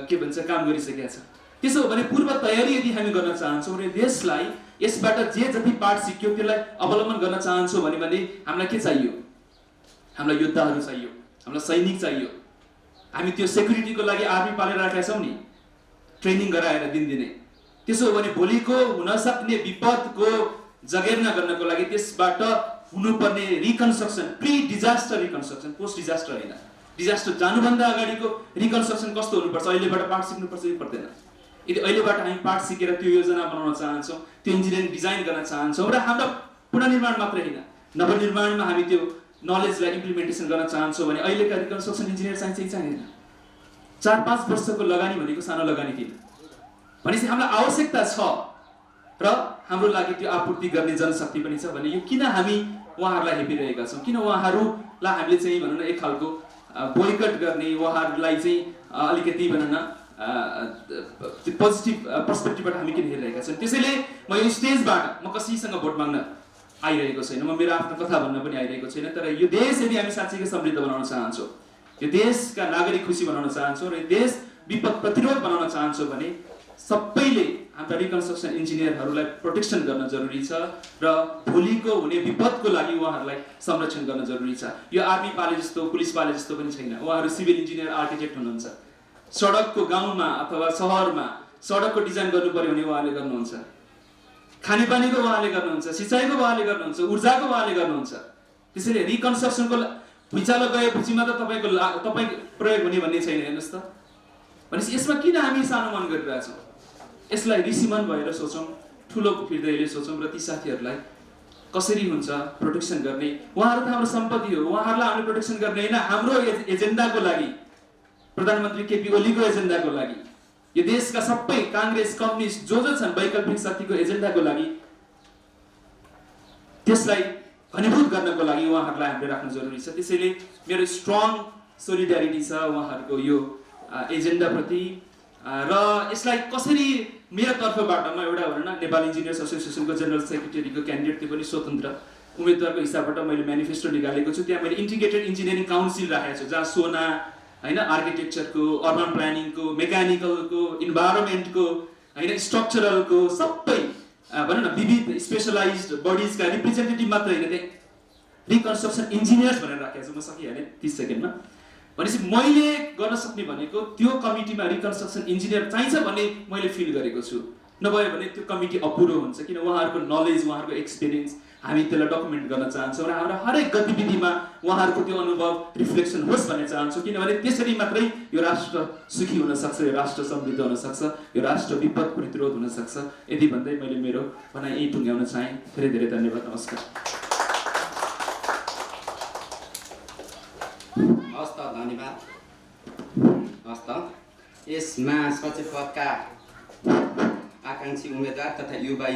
[SPEAKER 5] के भन्छ काम गरिसकेका छ। त्यसो हो भने पूर्व तयारी यदि हामी गर्न चाहन्छौँ र देशलाई यसबाट जे जति पाठ सिक्यो त्यसलाई अवलम्बन गर्न चाहन्छौँ भने हामीलाई के चाहियो? हामीलाई योद्धाहरू चाहियो, हामीलाई सैनिक चाहियो। हामी त्यो सेक्युरिटीको लागि आर्मी पालेर राखेका छौँ नि, ट्रेनिङ गराएर दिनदिनै। त्यसो हो भने भोलिको हुन सक्ने विपदको जगेर्ना गर्नको लागि त्यसबाट हुनुपर्ने reconstruction, pre disaster reconstruction, post disaster होइन, डिजास्टर जानुभन्दा अगाडिको रिकन्स्ट्रक्सन कस्तो हुनुपर्छ, अहिलेबाट पाठ सिक्नुपर्छ कि पर्दैन? यदि अहिलेबाट हामी पाठ सिकेर त्यो योजना बनाउन चाहन्छौँ, त्यो इन्जिनियरिङ डिजाइन गर्न चाहन्छौँ र हाम्रो पुनर्निर्माण मात्रै होइन, नवनिर्माणमा हामी त्यो नलेजलाई इम्प्लिमेन्टेसन गर्न चाहन्छौँ भने अहिलेका रिकन्स्ट्रक्सन इन्जिनियर चाहिँदैन। 4-5 वर्षको लगानी भनेको सानो लगानी थिएन। भनेपछि हामीलाई आवश्यकता छ र हाम्रो लागि त्यो आपूर्ति गर्ने जनशक्ति पनि छ भने यो किन हामी उहाँहरूलाई हेपिरहेका छौँ? किन उहाँहरूलाई हामीले चाहिँ भनौँ न एक खालको बोयकट गर्ने, उहाँहरूलाई चाहिँ अलिकति भनौँ न पोजिटिभ पर्सपेक्टिभबाट हामी किन हेरिरहेका छौँ? त्यसैले म यो स्टेजबाट म कसैसँग भोट माग्न आइरहेको छैन, म मेरो आफ्नो कथा भन्न पनि आइरहेको छैन। तर यो देश यदि हामी साँच्चैकै समृद्ध बनाउन चाहन्छौँ, यो देशका नागरिक खुसी बनाउन चाहन्छौँ र यो देश विपद प्रतिरोध बनाउन चाहन्छौँ भने सबैले हाम्रा रिकन्स्ट्रक्सन इन्जिनियरहरूलाई प्रोटेक्सन गर्न जरुरी छ र भोलिको हुने विपदको लागि उहाँहरूलाई संरक्षण गर्न जरुरी छ। यो आर्मी पाले जस्तो, पुलिस पाले जस्तो पनि छैन। उहाँहरू सिभिल इन्जिनियर, आर्किटेक्ट हुनुहुन्छ। सडकको गाउँमा अथवा सहरमा सडकको डिजाइन गर्नु पर्यो भने उहाँले गर्नुहुन्छ, खानेपानीको उहाँले गर्नुहुन्छ, सिँचाइको उहाँले गर्नुहुन्छ, ऊर्जाको उहाँले गर्नुहुन्छ। त्यसैले रिकन्स्ट्रक्सनको भुइँचालो गएपछि मात्र तपाईँ प्रयोग हुने भन्ने छैन। हेर्नुहोस् त, भनेपछि यसमा किन हामी सानो मन गरिरहेछौँ? यसलाई ऋषिमन भएर सोचौँ, ठुलो हृदयले सोचौँ र ती साथीहरूलाई कसरी हुन्छ प्रोटेक्सन गर्ने। उहाँहरू त हाम्रो सम्पत्ति हो, उहाँहरूलाई हामीले प्रोटेक्सन गर्ने होइन, हाम्रो एजेन्डाको लागि, प्रधानमन्त्री केपी ओलीको एजेन्डाको लागि, यो देशका सबै काङ्ग्रेस, कम्युनिस्ट जो छन् वैकल्पिक शक्तिको एजेन्डाको लागि, त्यसलाई घनीभूत गर्नको लागि उहाँहरूलाई हामीले राख्नु जरुरी छ। त्यसैले मेरो स्ट्रङ सोलिडारिटी छ उहाँहरूको यो एजेन्डाप्रति र यसलाई कसरी मेरो तर्फबाट म एउटा भनौँ न नेपाल इन्जिनियर्स एसोसिएसनको जेनरल सेक्रेटरीको क्यान्डिडेट, त्यो पनि स्वतन्त्र उम्मेदवारको हिसाबबाट मैले म्यानिफेस्टो निकालेको छु। त्यहाँ मैले इन्टिग्रेटेड इन्जिनियरिङ काउन्सिल राखेको छु, जहाँ सोना होइन, आर्किटेक्चरको, अर्बन प्लानिङको, मेकानिकलको, इन्भाइरोमेन्टको होइन, स्ट्रक्चरलको सबै भनौँ न विविध स्पेसलाइज्ड बडिजका रिप्रेजेन्टेटिभ मात्र होइन, त्यहाँ रिकन्स्ट्रक्सन इन्जिनियर्स भनेर राखेको छु। म सकिहालेँ 30 सेकेन्डमा। भनेपछि मैले गर्न सक्ने भनेको त्यो कमिटीमा रिकन्स्ट्रक्सन इन्जिनियर चाहिन्छ भन्ने मैले फिल गरेको छु। नभए भने त्यो कमिटी अपुरो हुन्छ, किन उहाँहरूको नलेज, उहाँहरूको एक्सपिरियन्स हामी त्यसलाई डकुमेन्ट गर्न चाहन्छौँ र हाम्रो हरेक गतिविधिमा उहाँहरूको त्यो अनुभव रिफ्लेक्सन होस् भन्ने चाहन्छौँ। किनभने त्यसरी मात्रै यो राष्ट्र सुखी हुन सक्छ, यो राष्ट्र समृद्ध हुन सक्छ, यो राष्ट्र विपद प्रतिरोध हुन सक्छ। यदि भन्दै मैले मेरो भनाइ यही टुङ्ग्याउन चाहेँ। धेरै धेरै धन्यवाद। नमस्कार।
[SPEAKER 1] हस् त, धन्यवाद। हस् त, यसमा सचिव पदका आकाङ्क्षी उम्मेदवार तथा युवा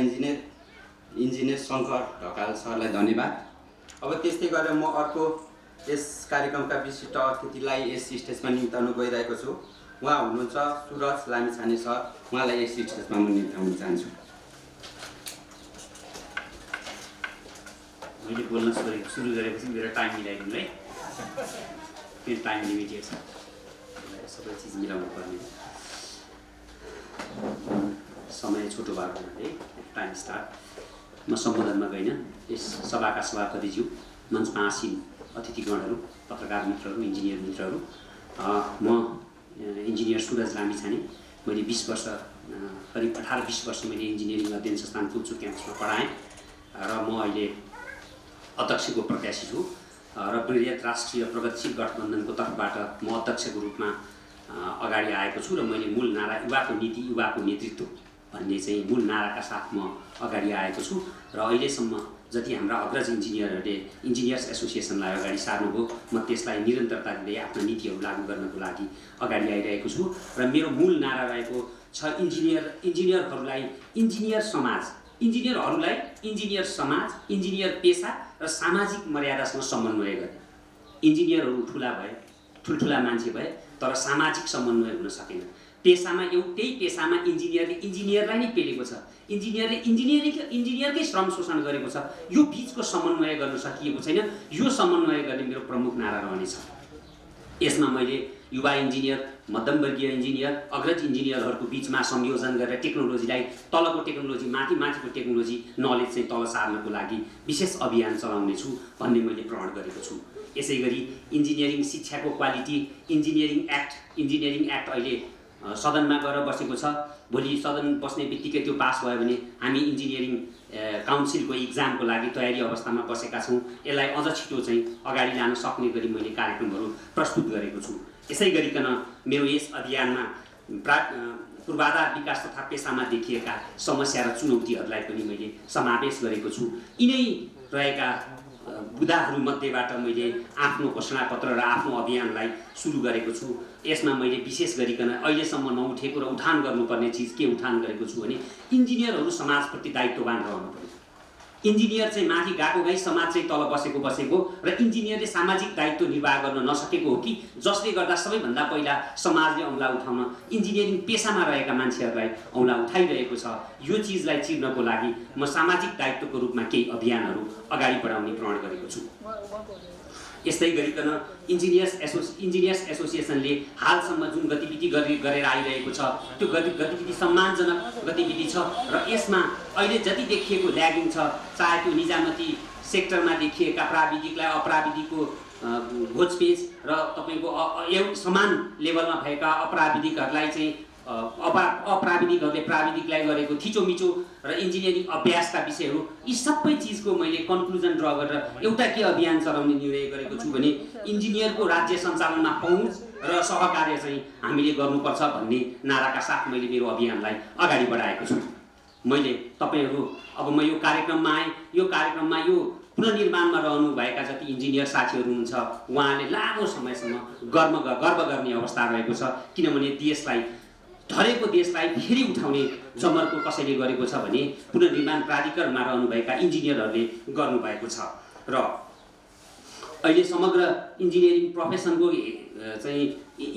[SPEAKER 1] इन्जिनियर शङ्कर ढकाल सरलाई धन्यवाद। अब त्यस्तै गरेर म अर्को यस कार्यक्रमका विशिष्ट अतिथिलाई यस स्टेजमा निम्ताउन गइरहेको छु। उहाँ हुनुहुन्छ सुरज लामिछाने सर, उहाँलाई यस स्टेजमा म निम्ताउन चाहन्छु।
[SPEAKER 6] मैले बोल्न सुरु गरेपछि मेरो टाइम मिलाइदिनु है, त्यो टाइम लिमिटेड छ, सबै चिज मिलाउनु पर्ने, समय छोटो भएको हुनाले टाइम स्टार्ट। म सम्बोधनमा गइन, यस सभाका सभापतिज्यू, मञ्चमा आसीन अतिथिगणहरू, पत्रकार मित्रहरू, इन्जिनियर मित्रहरू, म इन्जिनियर सुरज लामिछाने मैले 20 वर्ष करिब 18-20 वर्ष मैले इन्जिनियरिङ अध्ययन संस्थान फुलचोक क्याम्पसमा पढाएँ र म अहिले अध्यक्षको प्रत्याशी छु र वृहत राष्ट्रिय प्रगतिशील गठबन्धनको तर्फबाट म अध्यक्षको रूपमा अगाडि आएको छु र मैले मूल नारा युवाको नीति युवाको नेतृत्व भन्ने चाहिँ मूल नाराका साथ म अगाडि आएको छु र अहिलेसम्म जति हाम्रा अग्रज इन्जिनियरहरूले इन्जिनियर्स एसोसिएसनलाई अगाडि सार्नुभयो म त्यसलाई निरन्तरता दिँदै आफ्ना नीतिहरू लागू गर्नको लागि अगाडि आइरहेको छु र मेरो मूल नारा रहेको छ इन्जिनियरहरूलाई इन्जिनियर समाज इन्जिनियर पेसा र सामाजिक मर्यादासँग समन्वय गरे। इन्जिनियरहरू ठुल्ठुला मान्छे भए तर सामाजिक समन्वय हुन सकेन। पेसामा एउटै पेसामा इन्जिनियरलाई नै पेलेको छ, इन्जिनियरले इन्जिनियरकै श्रम शोषण गरेको छ। यो बिचको समन्वय गर्न सकिएको छैन। यो समन्वय गर्ने मेरो प्रमुख नारा रहनेछ। यसमा मैले युवा इन्जिनियर, मध्यमवर्गीय इन्जिनियर, अग्रज इन्जिनियरहरूको बिचमा संयोजन गरेर टेक्नोलोजीलाई तलको टेक्नोलोजी माथिको टेक्नोलोजी नलेज चाहिँ तल सार्नको लागि विशेष अभियान चलाउने छु भन्ने मैले प्रण गरेको छु। यसै गरी इन्जिनियरिङ शिक्षाको क्वालिटी इन्जिनियरिङ एक्ट अहिले सदनमा गएर बसेको छ। भोलि सदन बस्ने बित्तिकै त्यो पास भयो भने हामी इन्जिनियरिङ काउन्सिलको इक्जामको लागि तयारी अवस्थामा बसेका छौँ। यसलाई अझ छिटो चाहिँ अगाडि लान सक्ने गरी मैले कार्यक्रमहरू प्रस्तुत गरेको छु। यसै गरिकन मेरो यस अभियानमा पूर्वाधार विकास तथा पेसामा देखिएका समस्या र चुनौतीहरूलाई पनि मैले समावेश गरेको छु। यिनै रहेका बुदाहरूमध्येबाट मैले आफ्नो घोषणापत्र र आफ्नो अभियानलाई सुरु गरेको छु। यसमा मैले विशेष गरिकन अहिलेसम्म नउठेको र उठान गर्नुपर्ने चिज के उठान गरेको छु भने इन्जिनियरहरू समाजप्रति दायित्ववान रहनु पर्यो। इन्जिनियर चाहिँ माथि गएको गई समाज चाहिँ तल बसेको र इन्जिनियरले सामाजिक दायित्व निर्वाह गर्न नसकेको हो कि जसले गर्दा सबैभन्दा पहिला समाजले औँला उठाउन इन्जिनियरिङ पेसामा रहेका मान्छेहरूलाई औँला उठाइरहेको छ। यो चिजलाई चिर्नको लागि म सामाजिक दायित्वको रूपमा केही अभियानहरू अगाडि बढाउने प्रण गरेको छु। यस्तै गरिकन इन्जिनियर्स एसोसिएसनले हालसम्म जुन गतिविधि गरेर आइरहेको छ त्यो गतिविधि सम्मानजनक गतिविधि छ र यसमा अहिले जति देखिएको ल्यागिङ छ, चाहे त्यो निजामती सेक्टरमा देखिएका प्राविधिकलाई अप्राविधिकको घोचपेच र तपाईँको समान लेभलमा भएका अप्राविधिकहरूलाई चाहिँ अप्राविधिकहरूले प्राविधिकलाई गरेको थिचोमिचो र इन्जिनियरिङ अभ्यासका विषयहरू यी सबै चिजको मैले कन्क्लुजन ड्र गरेर एउटा के अभियान चलाउने निर्णय गरेको छु भने इन्जिनियरको राज्य सञ्चालनमा पहुँच र सहकार्य चाहिँ हामीले गर्नुपर्छ भन्ने नाराका साथ मैले मेरो अभियानलाई अगाडि बढाएको छु। मैले तपाईँहरू अब म यो कार्यक्रममा आएँ, यो कार्यक्रममा यो पुनर्निर्माणमा रहनुभएका जति इन्जिनियर साथीहरू हुनुहुन्छ उहाँले लामो समयसम्म गर्व गर्ने अवस्था रहेको छ। किनभने ढलेको देशलाई फेरि उठाउने जमर्को कसैले गरेको छ भने पुनर्निर्माण प्राधिकरणमा रहनुभएका इन्जिनियरहरूले गर्नुभएको छ। र अहिले समग्र इन्जिनियरिङ प्रोफेसनको चाहिँ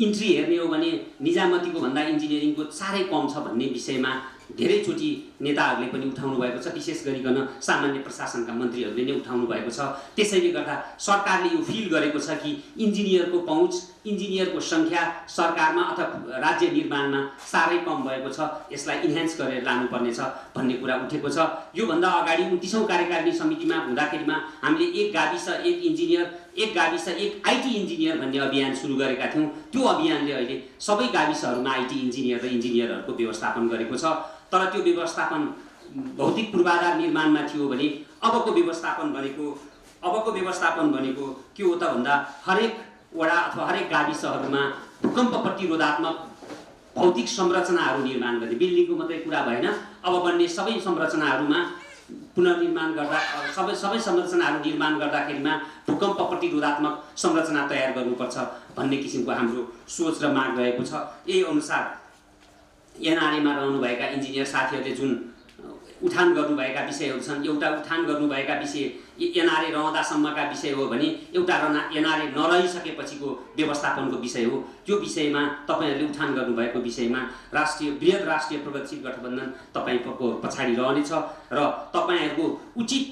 [SPEAKER 6] इन्ट्री हेर्ने हो भने निजामतीको भन्दा इन्जिनियरिङको साह्रै कम छ भन्ने विषयमा धेरैचोटि नेताहरूले पनि उठाउनु भएको छ। विशेष गरिकन सामान्य प्रशासनका मन्त्रीहरूले नै उठाउनु भएको छ। त्यसैले गर्दा सरकारले यो फिल गरेको छ कि इन्जिनियरको पहुँच, इन्जिनियरको सङ्ख्या सरकारमा अथवा राज्य निर्माणमा साह्रै कम भएको छ। यसलाई इन्हान्स गरेर लानुपर्नेछ भन्ने कुरा उठेको छ। योभन्दा अगाडि 29औं कार्यकारिणी समितिमा हुँदाखेरिमा हामीले एक गाविस एक इन्जिनियर, एक गाविस एक आइटी इन्जिनियर भन्ने अभियान सुरु गरेका थियौँ। त्यो अभियानले अहिले सबै गाविसहरूमा आइटी इन्जिनियर र इन्जिनियरहरूको व्यवस्थापन गरेको छ। तर त्यो व्यवस्थापन भौतिक पूर्वाधार निर्माणमा थियो भने अबको व्यवस्थापन भनेको के हो त भन्दा हरेक वडा अथवा हरेक गाविसहरूमा भूकम्प प्रतिरोधात्मक भौतिक संरचनाहरू निर्माण गर्ने, बिल्डिङको मात्रै कुरा भएन, अब बन्ने सबै संरचनाहरूमा पुनर्निर्माण गर्दा सबै संरचनाहरू निर्माण गर्दाखेरिमा भूकम्प प्रतिरोधात्मक संरचना तयार गर्नुपर्छ भन्ने किसिमको हाम्रो सोच र माग रहेको छ। यही अनुसार एनआरएमा रहनुभएका इन्जिनियर साथीहरूले जुन उठान गर्नुभएका विषयहरू छन्, एउटा उठान गर्नुभएका विषय एनआरए रहँदासम्मका विषय हो भने एउटा एनआरए नरहिसकेपछिको व्यवस्थापनको विषय हो। त्यो विषयमा तपाईँहरूले उठान गर्नुभएको विषयमा वृहत राष्ट्रिय प्रगतिशील गठबन्धन तपाईँको पछाडि रहनेछ र तपाईँहरूको उचित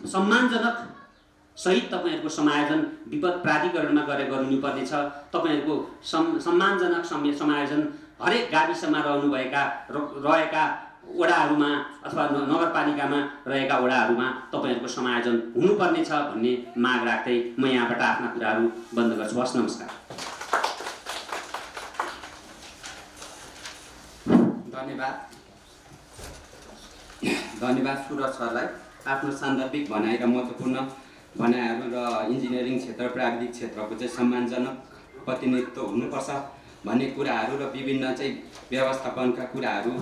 [SPEAKER 6] सम्मानजनक सहित तपाईँहरूको समायोजन विपद प्राधिकरणमा गएर गर्नुपर्नेछ। तपाईँहरूको सम्मानजनक समायोजन हरेक गाविसमा रहेका वडाहरूमा अथवा नगरपालिकामा रहेका वडाहरूमा तपाईँहरूको समायोजन हुनुपर्ने छ भन्ने माग राख्दै म यहाँबाट आफ्ना कुराहरू बन्द गर्छु। हस्, नमस्कार।
[SPEAKER 1] धन्यवाद सुरज सरलाई आफ्नो सान्दर्भिक भनाइ र महत्त्वपूर्ण भनाइहरू र इन्जिनियरिङ क्षेत्र प्राविधिक क्षेत्रको चाहिँ सम्मानजनक प्रतिनिधित्व हुनुपर्छ भन्ने कुराहरू र विभिन्न चाहिँ व्यवस्थापनका कुराहरू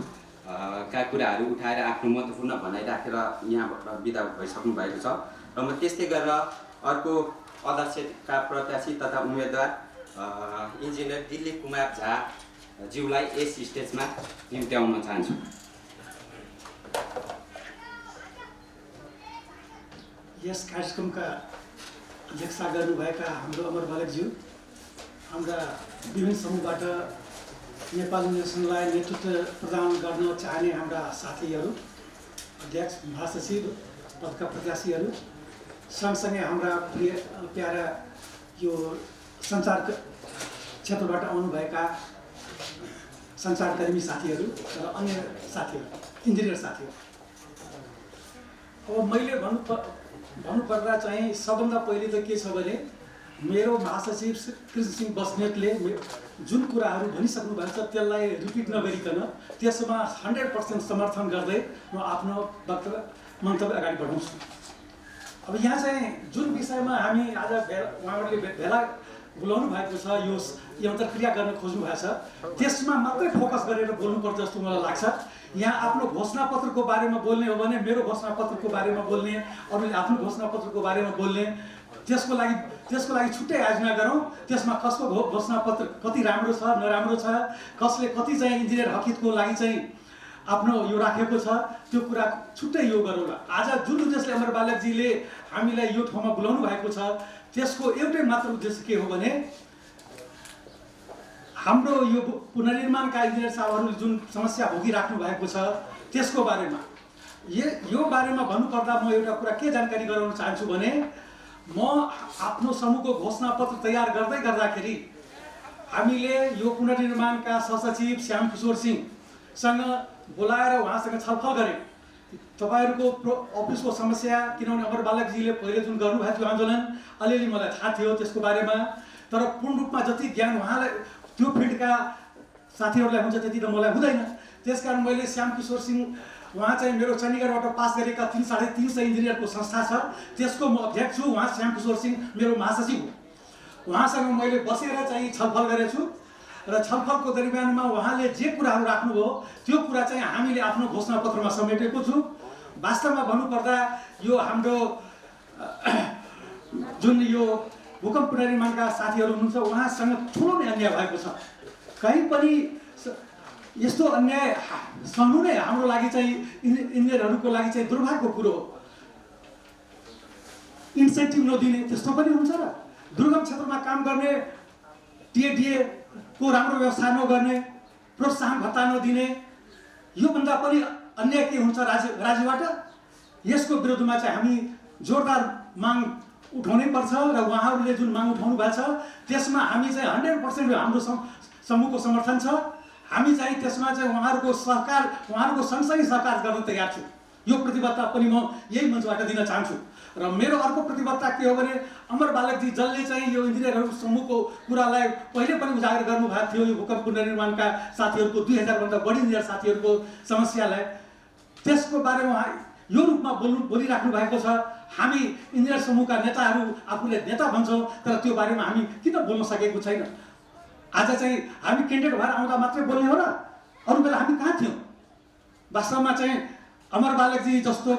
[SPEAKER 1] उठाएर आफ्नो महत्त्वपूर्ण भनाइ राखेर यहाँबाट बिदा भइसक्नु भएको छ। र म त्यस्तै गरेर अर्को अध्यक्षका प्रत्याशी तथा उम्मेदवार इन्जिनियर दिलीप कुमार झा ज्यूलाई यस स्टेजमा निम्त्याउन चाहन्छु।
[SPEAKER 7] यस कार्यक्रमका अध्यक्षता गर्नुभएका हाम्रो अमर बालकज्यू, हाम्रा विभिन्न समूहबाट नेपाल निर्वाचनलाई नेतृत्व प्रदान गर्न चाहने हाम्रा साथीहरू, अध्यक्ष, महासचिव पदका प्रत्याशीहरू, सँगसँगै हाम्रा प्यारा यो सञ्चार क्षेत्रबाट आउनुभएका सञ्चारकर्मी साथीहरू र अन्य साथीहरू, इन्जिनियर साथीहरू। अब मैले भन्नुपर्दा चाहिँ सबभन्दा पहिले त के छ भने मेरो महासचिव कृष्ण सिंह बस्नेतले जुन कुराहरू भनिसक्नु भएको छ त्यसलाई रिपिट नगरिकन त्यसमा 100% समर्थन गर्दै म आफ्नो मन्तव्य अगाडि बढाउँछु। अब यहाँ चाहिँ जुन विषयमा हामी आज उहाँहरूले भेला बोलाउनु भएको छ, यो अन्तर्क्रिया गर्न खोज्नु भएको छ, त्यसमा मात्रै फोकस गरेर बोल्नुपर्छ जस्तो मलाई लाग्छ। यहाँ आफ्नो घोषणापत्रको बारेमा बोल्ने हो भने मेरो घोषणापत्रको बारेमा बोल्ने, अरूले आफ्नो घोषणापत्रको बारेमा बोल्ने, त्यसको लागि छुट्टै आयोजना गरौँ। त्यसमा कसको घोषणापत्र कति राम्रो छ नराम्रो छ, कसले कति चाहिँ इन्जिनियर हकितको लागि चाहिँ आफ्नो यो राखेको छ, त्यो कुरा छुट्टै यो गरौँला। आज जुन उद्देश्यले अमर बालकजीले हामीलाई यो ठाउँमा बोलाउनु भएको छ त्यसको एउटै मात्र उद्देश्य के हो भने हाम्रो यो पुनर्निर्माणका इन्जिनियर साहबहरूले जुन समस्या भोगिराख्नु भएको छ त्यसको बारेमा यो बारेमा भन्नुपर्दा म एउटा कुरा के जानकारी गराउन चाहन्छु भने म आफ्नो समूहको घोषणापत्र तयार गर्दाखेरि हामीले यो पुनर्निर्माणका सहसचिव श्याम किशोर सिंहसँग बोलाएर उहाँसँग छलफल गरेँ। तपाईँहरूको अफिसको समस्या, किनभने अमर बालकजीले पहिले जुन गर्नुभएको थियो आन्दोलन अलिअलि मलाई थाहा थियो त्यसको बारेमा, तर पूर्ण रूपमा जति ज्ञान उहाँलाई त्यो फिल्डका साथीहरूलाई हुन्छ त्यति त मलाई हुँदैन। त्यसकारण मैले श्याम किशोर सिंह, उहाँ चाहिँ मेरो चण्डीगढबाट पास गरेका 350 इन्जिनियरको संस्था छ, त्यसको म अध्यक्ष छु। उहाँ श्याम किशोर सिंह मेरो महासचिव हो। उहाँसँग मैले बसेर चाहिँ छलफल गरेछु र छलफलको दरमियानमा उहाँले जे कुराहरू राख्नुभयो त्यो कुरा चाहिँ हामीले आफ्नो घोषणापत्रमा समेटेको छु। वास्तवमा भन्नुपर्दा यो हाम्रो जुन यो भूकम्प पुनर्निर्माणका साथीहरू हुनुहुन्छ उहाँसँग ठुलो नै अन्याय भएको छ। कहीँ पनि यस्तो अन्याय सहनु नै हाम्रो लागि चाहिँ इन्जिनियरहरूको लागि चाहिँ दुर्भाग्यको कुरो हो। इन्सेन्टिभ नदिने त्यस्तो पनि हुन्छ र दुर्गम क्षेत्रमा काम गर्ने टिएडिए को राम्रो व्यवस्था नगर्ने, प्रोत्साहन भत्ता नदिने, योभन्दा पनि अन्याय के हुन्छ राज्यबाट? यसको विरुद्धमा चाहिँ हामी जोरदार माग उठाउनै पर्छ र उहाँहरूले जुन माग उठाउनु भएको छ त्यसमा हामी चाहिँ 100% हाम्रो समूहको समर्थन छ। हामी चाहिँ त्यसमा चाहिँ उहाँहरूको सँगसँगै सहकार गर्न तयार छु। यो प्रतिबद्धता पनि म यही मञ्चबाट दिन चाहन्छु। र मेरो अर्को प्रतिबद्धता के हो भने अमर बालकजी जसले चाहिँ यो इन्जिनियरहरू समूहको कुरालाई पहिले पनि उजागर गर्नुभएको थियो, यो भूकम्प पुनर्निर्माणका साथीहरूको 2000 भन्दा बढी इन्जिनियर साथीहरूको समस्यालाई, त्यसको बारेमा यो रूपमा बोलिराख्नु भएको छ। हामी इन्जिनियर समूहका नेताहरू आफूले नेता भन्छौँ तर त्यो बारेमा हामी किन बोल्न सकेको छैन? आज चाहिँ हामी क्यान्डिडेट भएर आउँदा मात्रै बोल्ने हो र? अरू बेला हामी कहाँ थियौँ? वास्तवमा चाहिँ अमर बालकजी जस्तो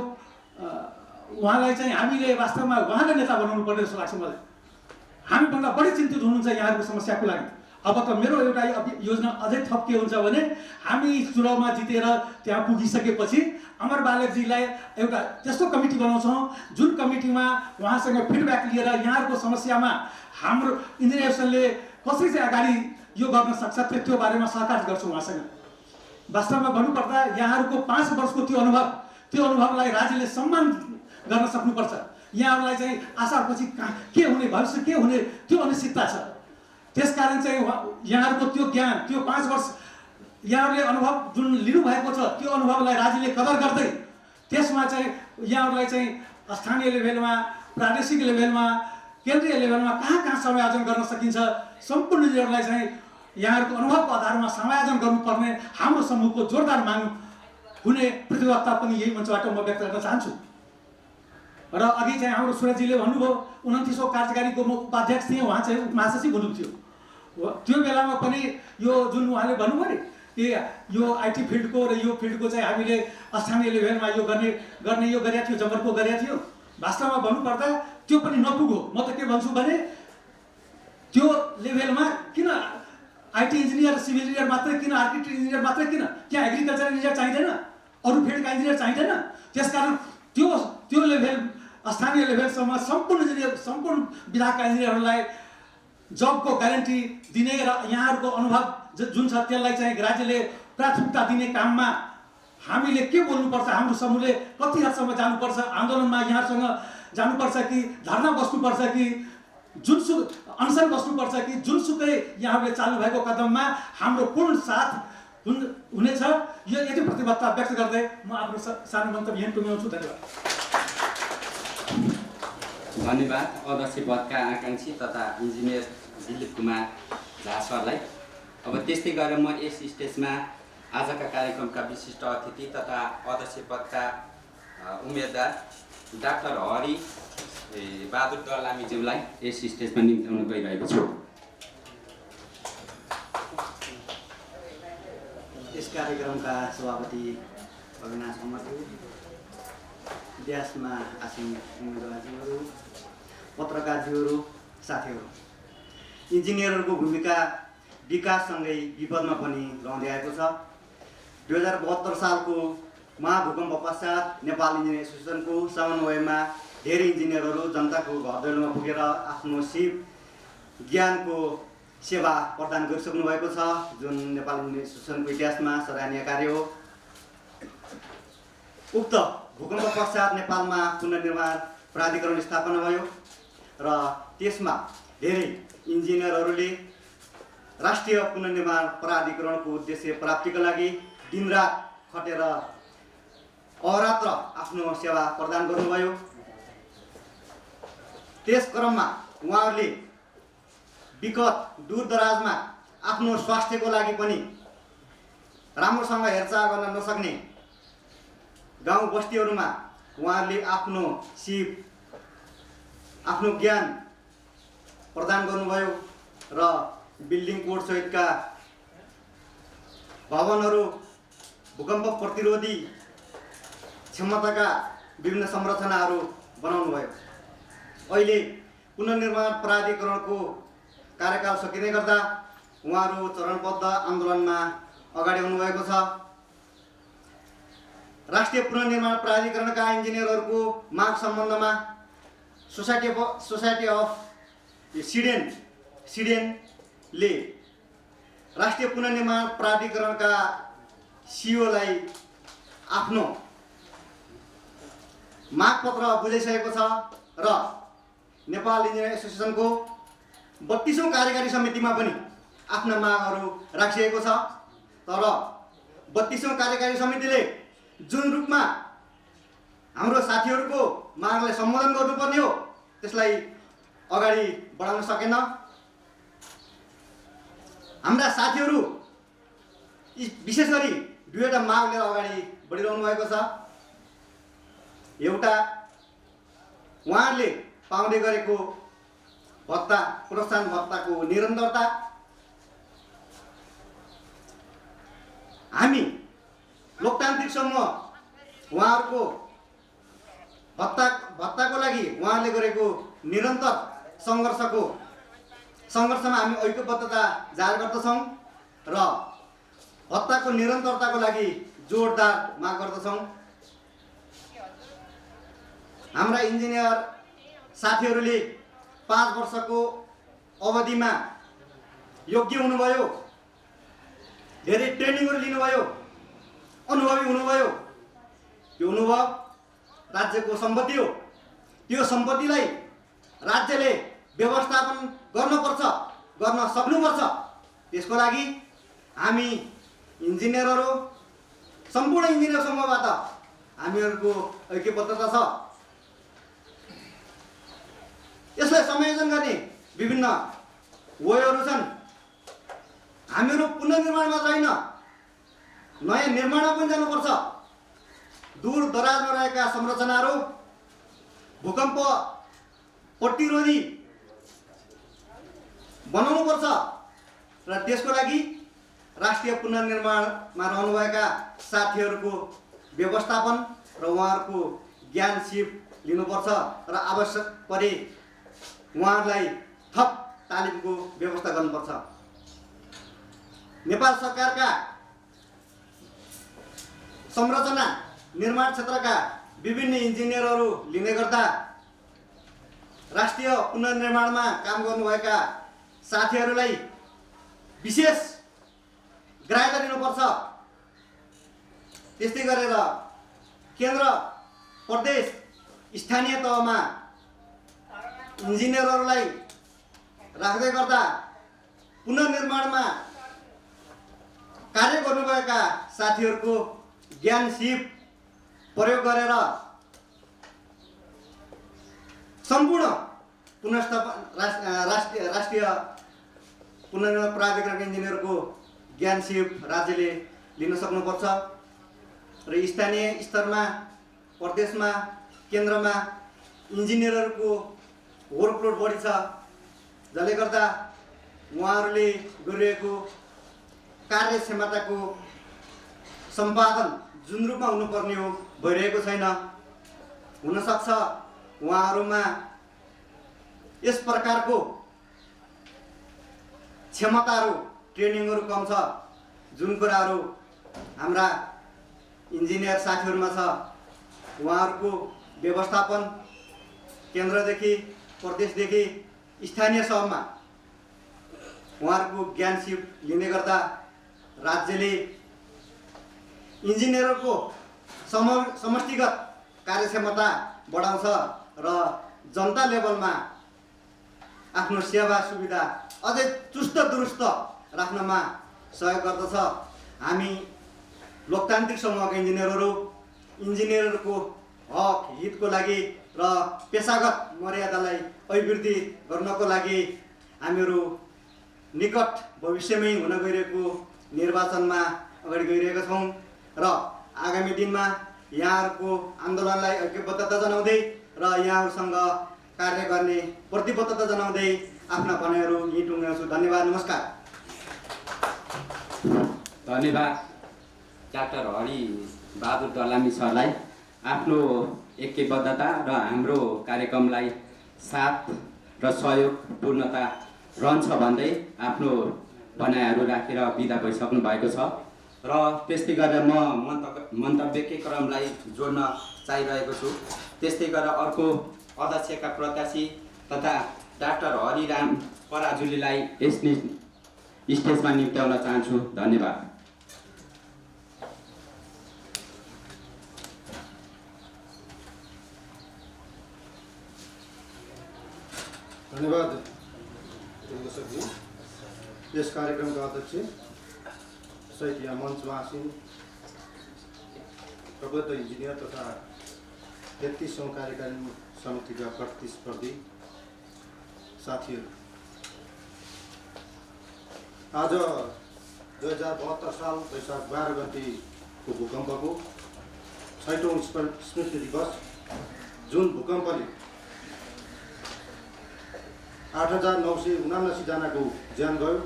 [SPEAKER 7] उहाँलाई चाहिँ हामीले वास्तवमा उहाँलाई नेता बनाउनु पर्ने जस्तो लाग्छ मलाई। हामीभन्दा बढी चिन्तित हुनुहुन्छ यहाँहरूको समस्याको लागि। अब त मेरो एउटा योजना अझै थप के हुन्छ भने हामी चुनावमा जितेर त्यहाँ पुगिसकेपछि अमर बालकजीलाई एउटा त्यस्तो कमिटी बनाउँछौँ जुन कमिटीमा उहाँसँग फिडब्याक लिएर यहाँहरूको समस्यामा हाम्रो इन्जिनियर्सले कसरी चाहिँ अगाडि यो गर्न सक्छ त्यो बारेमा सहकार गर्छौँ उहाँसँग। वास्तवमा भन्नुपर्दा यहाँहरूको 5 वर्षको त्यो अनुभवलाई राज्यले सम्मान गर्न सक्नुपर्छ। यहाँहरूलाई चाहिँ आशापछि के हुने, भविष्य के हुने त्यो अनिश्चितता छ। त्यसकारण चाहिँ यहाँहरूको त्यो ज्ञान, त्यो 5 वर्ष यहाँहरूले अनुभव जुन लिनुभएको छ त्यो अनुभवलाई राज्यले कदर गर्दै त्यसमा चाहिँ यहाँहरूलाई चाहिँ स्थानीय लेभलमा, प्रादेशिक लेभलमा, केन्द्रीय लेभलमा कहाँ समायोजन गर्न सकिन्छ सम्पूर्ण इन्जिनियरलाई चाहिँ यहाँहरूको अनुभवको आधारमा समायोजन गर्नुपर्ने हाम्रो समूहको जोरदार माग हुने प्रतिबद्धता पनि यही मञ्चबाट म व्यक्त गर्न चाहन्छु। र अघि चाहिँ हाम्रो सुरजीले भन्नुभयो 29औं कार्यकारीको म उपाध्यक्ष थिएँ, उहाँ चाहिँ उपमहासचिव हुनुहुन्थ्यो। त्यो बेलामा पनि यो जुन उहाँले भन्नुभयो नि कि यो आइटी फिल्डको र यो फिल्डको चाहिँ हामीले स्थानीय लेभलमा यो गर्ने यो गरेका थियो, जमर्को गरेका थियो। वास्तवमा भन्नुपर्दा त्यो पनि नपुग्यो। म त के भन्छु भने त्यो लेभलमा किन आइटी इन्जिनियर, सिभिल इन्जिनियर मात्रै किन, आर्किटेक्ट इन्जिनियर मात्रै किन, त्यहाँ एग्रिकल्चर इन्जिनियर चाहिँदैन, अरू फिल्डका इन्जिनियर चाहिँदैन। त्यसकारण त्यो लेभल स्थानीय लेभलसम्म सम्पूर्ण विभागका इन्जिनियरहरूलाई जबको ग्यारेन्टी दिने र यहाँहरूको अनुभव जुन छ त्यसलाई चाहिँ राज्यले प्राथमिकता दिने काममा हामीले के बोल्नुपर्छ, हाम्रो समूहले कति हदसम्म जानुपर्छ, आन्दोलनमा यहाँसँग जानुपर्छ कि धरना बस्नुपर्छ कि अनसन बस्नुपर्छ कि जुनसुकै यहाँहरूले चालु भएको कदममा हाम्रो पूर्ण साथ हुनेछ। यो यति प्रतिबद्धता व्यक्त गर्दै म आफ्नो सानो मन्तव्य यहीँ टुङ्ग्याउँछु। धन्यवाद।
[SPEAKER 1] धन्यवाद अध्यक्ष पदका आकाङ्क्षी तथा इन्जिनियर दिलीप कुमार झा सरलाई। अब त्यस्तै गरेर म यस स्टेजमा आजका कार्यक्रमका विशिष्ट अतिथि तथा अध्यक्ष पदका उम्मेदवार डाक्टर हरि बहादुर दलामीज्यूलाई यस स्टेजमा निम्त्याउन गइरहेको छु।
[SPEAKER 8] यस कार्यक्रमका सभापति अविनाश अमरज्यू, इतिहासमा आसीन उम्मेदवारज्यूहरू, पत्रकारज्यूहरू, साथीहरू, इन्जिनियरहरूको भूमिका विकाससँगै विपदमा पनि रहँदै आएको छ। 2072 सालको महाभूकम्प पश्चात नेपाल इन्जिनियर एसोसिएसनको समन्वयमा धेरै इन्जिनियरहरू जनताको घर दैलोमा पुगेर आफ्नो सिप ज्ञानको सेवा प्रदान गरिसक्नु भएको छ, जुन नेपाल इन्जिनियर एसोसिएसनको इतिहासमा सराहनीय कार्य हो। उक्त भूकम्प पश्चात नेपालमा पुनर्निर्माण प्राधिकरण स्थापना भयो र त्यसमा धेरै इन्जिनियरहरूले राष्ट्रिय पुनर्निर्माण प्राधिकरणको उद्देश्य प्राप्तिका लागि दिनरात खटेर अहोरात्र आफ्नो सेवा प्रदान गर्नुभयो। त्यस क्रममा उहाँहरूले विगत दूरदराजमा आफ्नो स्वास्थ्यको लागि पनि राम्रोसँग हेरचाह गर्न नसक्ने गाउँ बस्तीहरूमा उहाँहरूले आफ्नो सिप, आफ्नो ज्ञान प्रदान गर्नुभयो र बिल्डिङ कोड सहितका भवनहरू, भूकम्प प्रतिरोधी क्षमताका विभिन्न संरचनाहरू बनाउनुभयो। अहिले पुनर्निर्माण प्राधिकरणको कार्यकाल सकिँदै गर्दा उहाँहरू चरणबद्ध आन्दोलनमा अगाडि आउनुभएको छ। राष्ट्रिय पुनर्निर्माण प्राधिकरणका इन्जिनियरहरूको माग सम्बन्धमा सोसाइटी अफ सिडेनले राष्ट्रिय पुनर्निर्माण प्राधिकरणका सिओलाई आफ्नो मागपत्र बुझाइसकेको छ र नेपाल इन्जिनियर एसोसिएसनको 32औं कार्यकारी समितिमा पनि आफ्ना मागहरू राखिएको छ। तर 32औं कार्यकारी समितिले जुन रूपमा हाम्रो साथीहरूको मागलाई सम्बोधन गर्नुपर्ने हो त्यसलाई अगाडि बढाउन सकेन। हाम्रा साथीहरू विशेष गरी दुईवटा माग लिएर अगाडि बढिरहनु भएको छ। एउटा उहाँहरूले पाउँदै गरेको भत्ता, प्रोत्साहन भत्ताको निरन्तरता। हामी लोकतान्त्रिक समूह उहाँहरूको भत्ताको लागि उहाँले गरेको निरन्तर सङ्घर्षमा हामी ऐक्यबद्धता जाहेर गर्दछौँ र भत्ताको निरन्तरताको लागि जोडदार माग गर्दछौँ। हाम्रा इन्जिनियर साथीहरूले 5 वर्षको अवधिमा योग्य हुनुभयो, धेरै ट्रेनिङहरू लिनुभयो, अनुभवी हुनुभयो। त्यो अनुभव राज्यको सम्पत्ति हो। त्यो सम्पत्तिलाई राज्यले व्यवस्थापन गर्न सक्नुपर्छ। त्यसको लागि हामी इन्जिनियरहरू सम्पूर्ण इन्जिनियर समूहबाट हामीहरूको ऐक्यबद्धता छ। यसलाई संयोजन गर्ने विभिन्न वेहरू छन्। हामीहरू पुनर्निर्माण मात्र होइन, नयाँ निर्माणमा पनि जानुपर्छ। दूर दराजमा रहेका संरचनाहरू भूकम्प प्रतिरोधी बनाउनुपर्छ र त्यसको लागि राष्ट्रिय पुनर्निर्माणमा रहनुभएका साथीहरूको व्यवस्थापन र उहाँहरूको ज्ञान सिप लिनुपर्छ र आवश्यक परे उहाँहरूलाई थप तालिमको व्यवस्था गर्नुपर्छ। नेपाल सरकारका संरचना निर्माण क्षेत्रका विभिन्न इन्जिनियरहरू लिने गर्दा राष्ट्रिय पुनर्निर्माणमा काम गर्नुभएका साथीहरूलाई विशेष ग्राह्यता दिनुपर्छ। त्यस्तै गरेर केन्द्र प्रदेश स्थानीय तहमा इन्जिनियरहरूलाई राख्दै गर्दा पुनर्निर्माणमा कार्य गर्नुभएका साथीहरूको ज्ञान सिप प्रयोग गरेर सम्पूर्ण राष्ट्रिय पुनर्निर्माण प्राधिकरणका इन्जिनियरको ज्ञान सिप राज्यले लिन सक्नुपर्छ र स्थानीय स्तरमा प्रदेशमा केन्द्रमा इन्जिनियरहरूको वर्कलोड बढी छ, जसले गर्दा उहाँहरूले गरिरहेको कार्यक्षमताको सम्पादन जुन रूपमा हुनुपर्ने हो भइरहेको छैन। हुनसक्छ उहाँहरूमा यस प्रकारको क्षमताहरू ट्रेनिङहरू कम छ, जुन कुराहरू हाम्रा इन्जिनियर साथीहरूमा छ। उहाँहरूको व्यवस्थापन केन्द्रदेखि प्रदेशदेखि स्थानीय सभमा उहाँहरूको ज्ञान सिप लिने गर्दा राज्यले इन्जिनियरहरूको समष्टिगत कार्यक्षमता बढाउँछ र जनता लेभलमा आफ्नो सेवा सुविधा अझै चुस्त दुरुस्त राख्नमा सहयोग गर्दछ। हामी लोकतान्त्रिक समूहका इन्जिनियरहरूको हक हितको लागि र पेसागत मर्यादालाई अभिवृद्धि गर्नको लागि हामीहरू निकट भविष्यमै हुन गइरहेको निर्वाचनमा अगाडि गइरहेका छौँ र आगामी दिनमा यहाँहरूको आन्दोलनलाई ऐक्यबद्धता जनाउँदै र यहाँहरूसँग कार्य गर्ने प्रतिबद्धता जनाउँदै आफ्ना भनाइहरू यहीँ टुङ्ग्याउँछु। धन्यवाद, नमस्कार।
[SPEAKER 1] धन्यवाद डाक्टर हरि बहादुर दलामी सरलाई। आफ्नो ऐक्यबद्धता र हाम्रो कार्यक्रमलाई साथ र सहयोग पूर्णता रहन्छ भन्दै आफ्नो भनाइहरू राखेर बिदा भइसक्नु भएको छ र त्यस्तै गरेर म मन्तव्यकै क्रमलाई जोड्न चाहिरहेको छु। त्यस्तै गरेर अर्को अध्यक्षका प्रत्याशी तथा डाक्टर हरिराम पराजुलीलाई यस स्टेजमा निम्त्याउन चाहन्छु। धन्यवाद।
[SPEAKER 4] धन्यवाद जी। यस कार्यक्रमका अध्यक्ष सहित यहाँ मञ्चमा आसीन प्रबुद्ध इन्जिनियर तथा 33औं कार्यकारिणी समितिका प्रतिस्पर्धी साथीहरू, आज 2072 साल वैशाख 12 गतेको भूकम्पको 6औं स्मृति दिवस, जुन भूकम्पले 8,979 जनाको ज्यान गयो,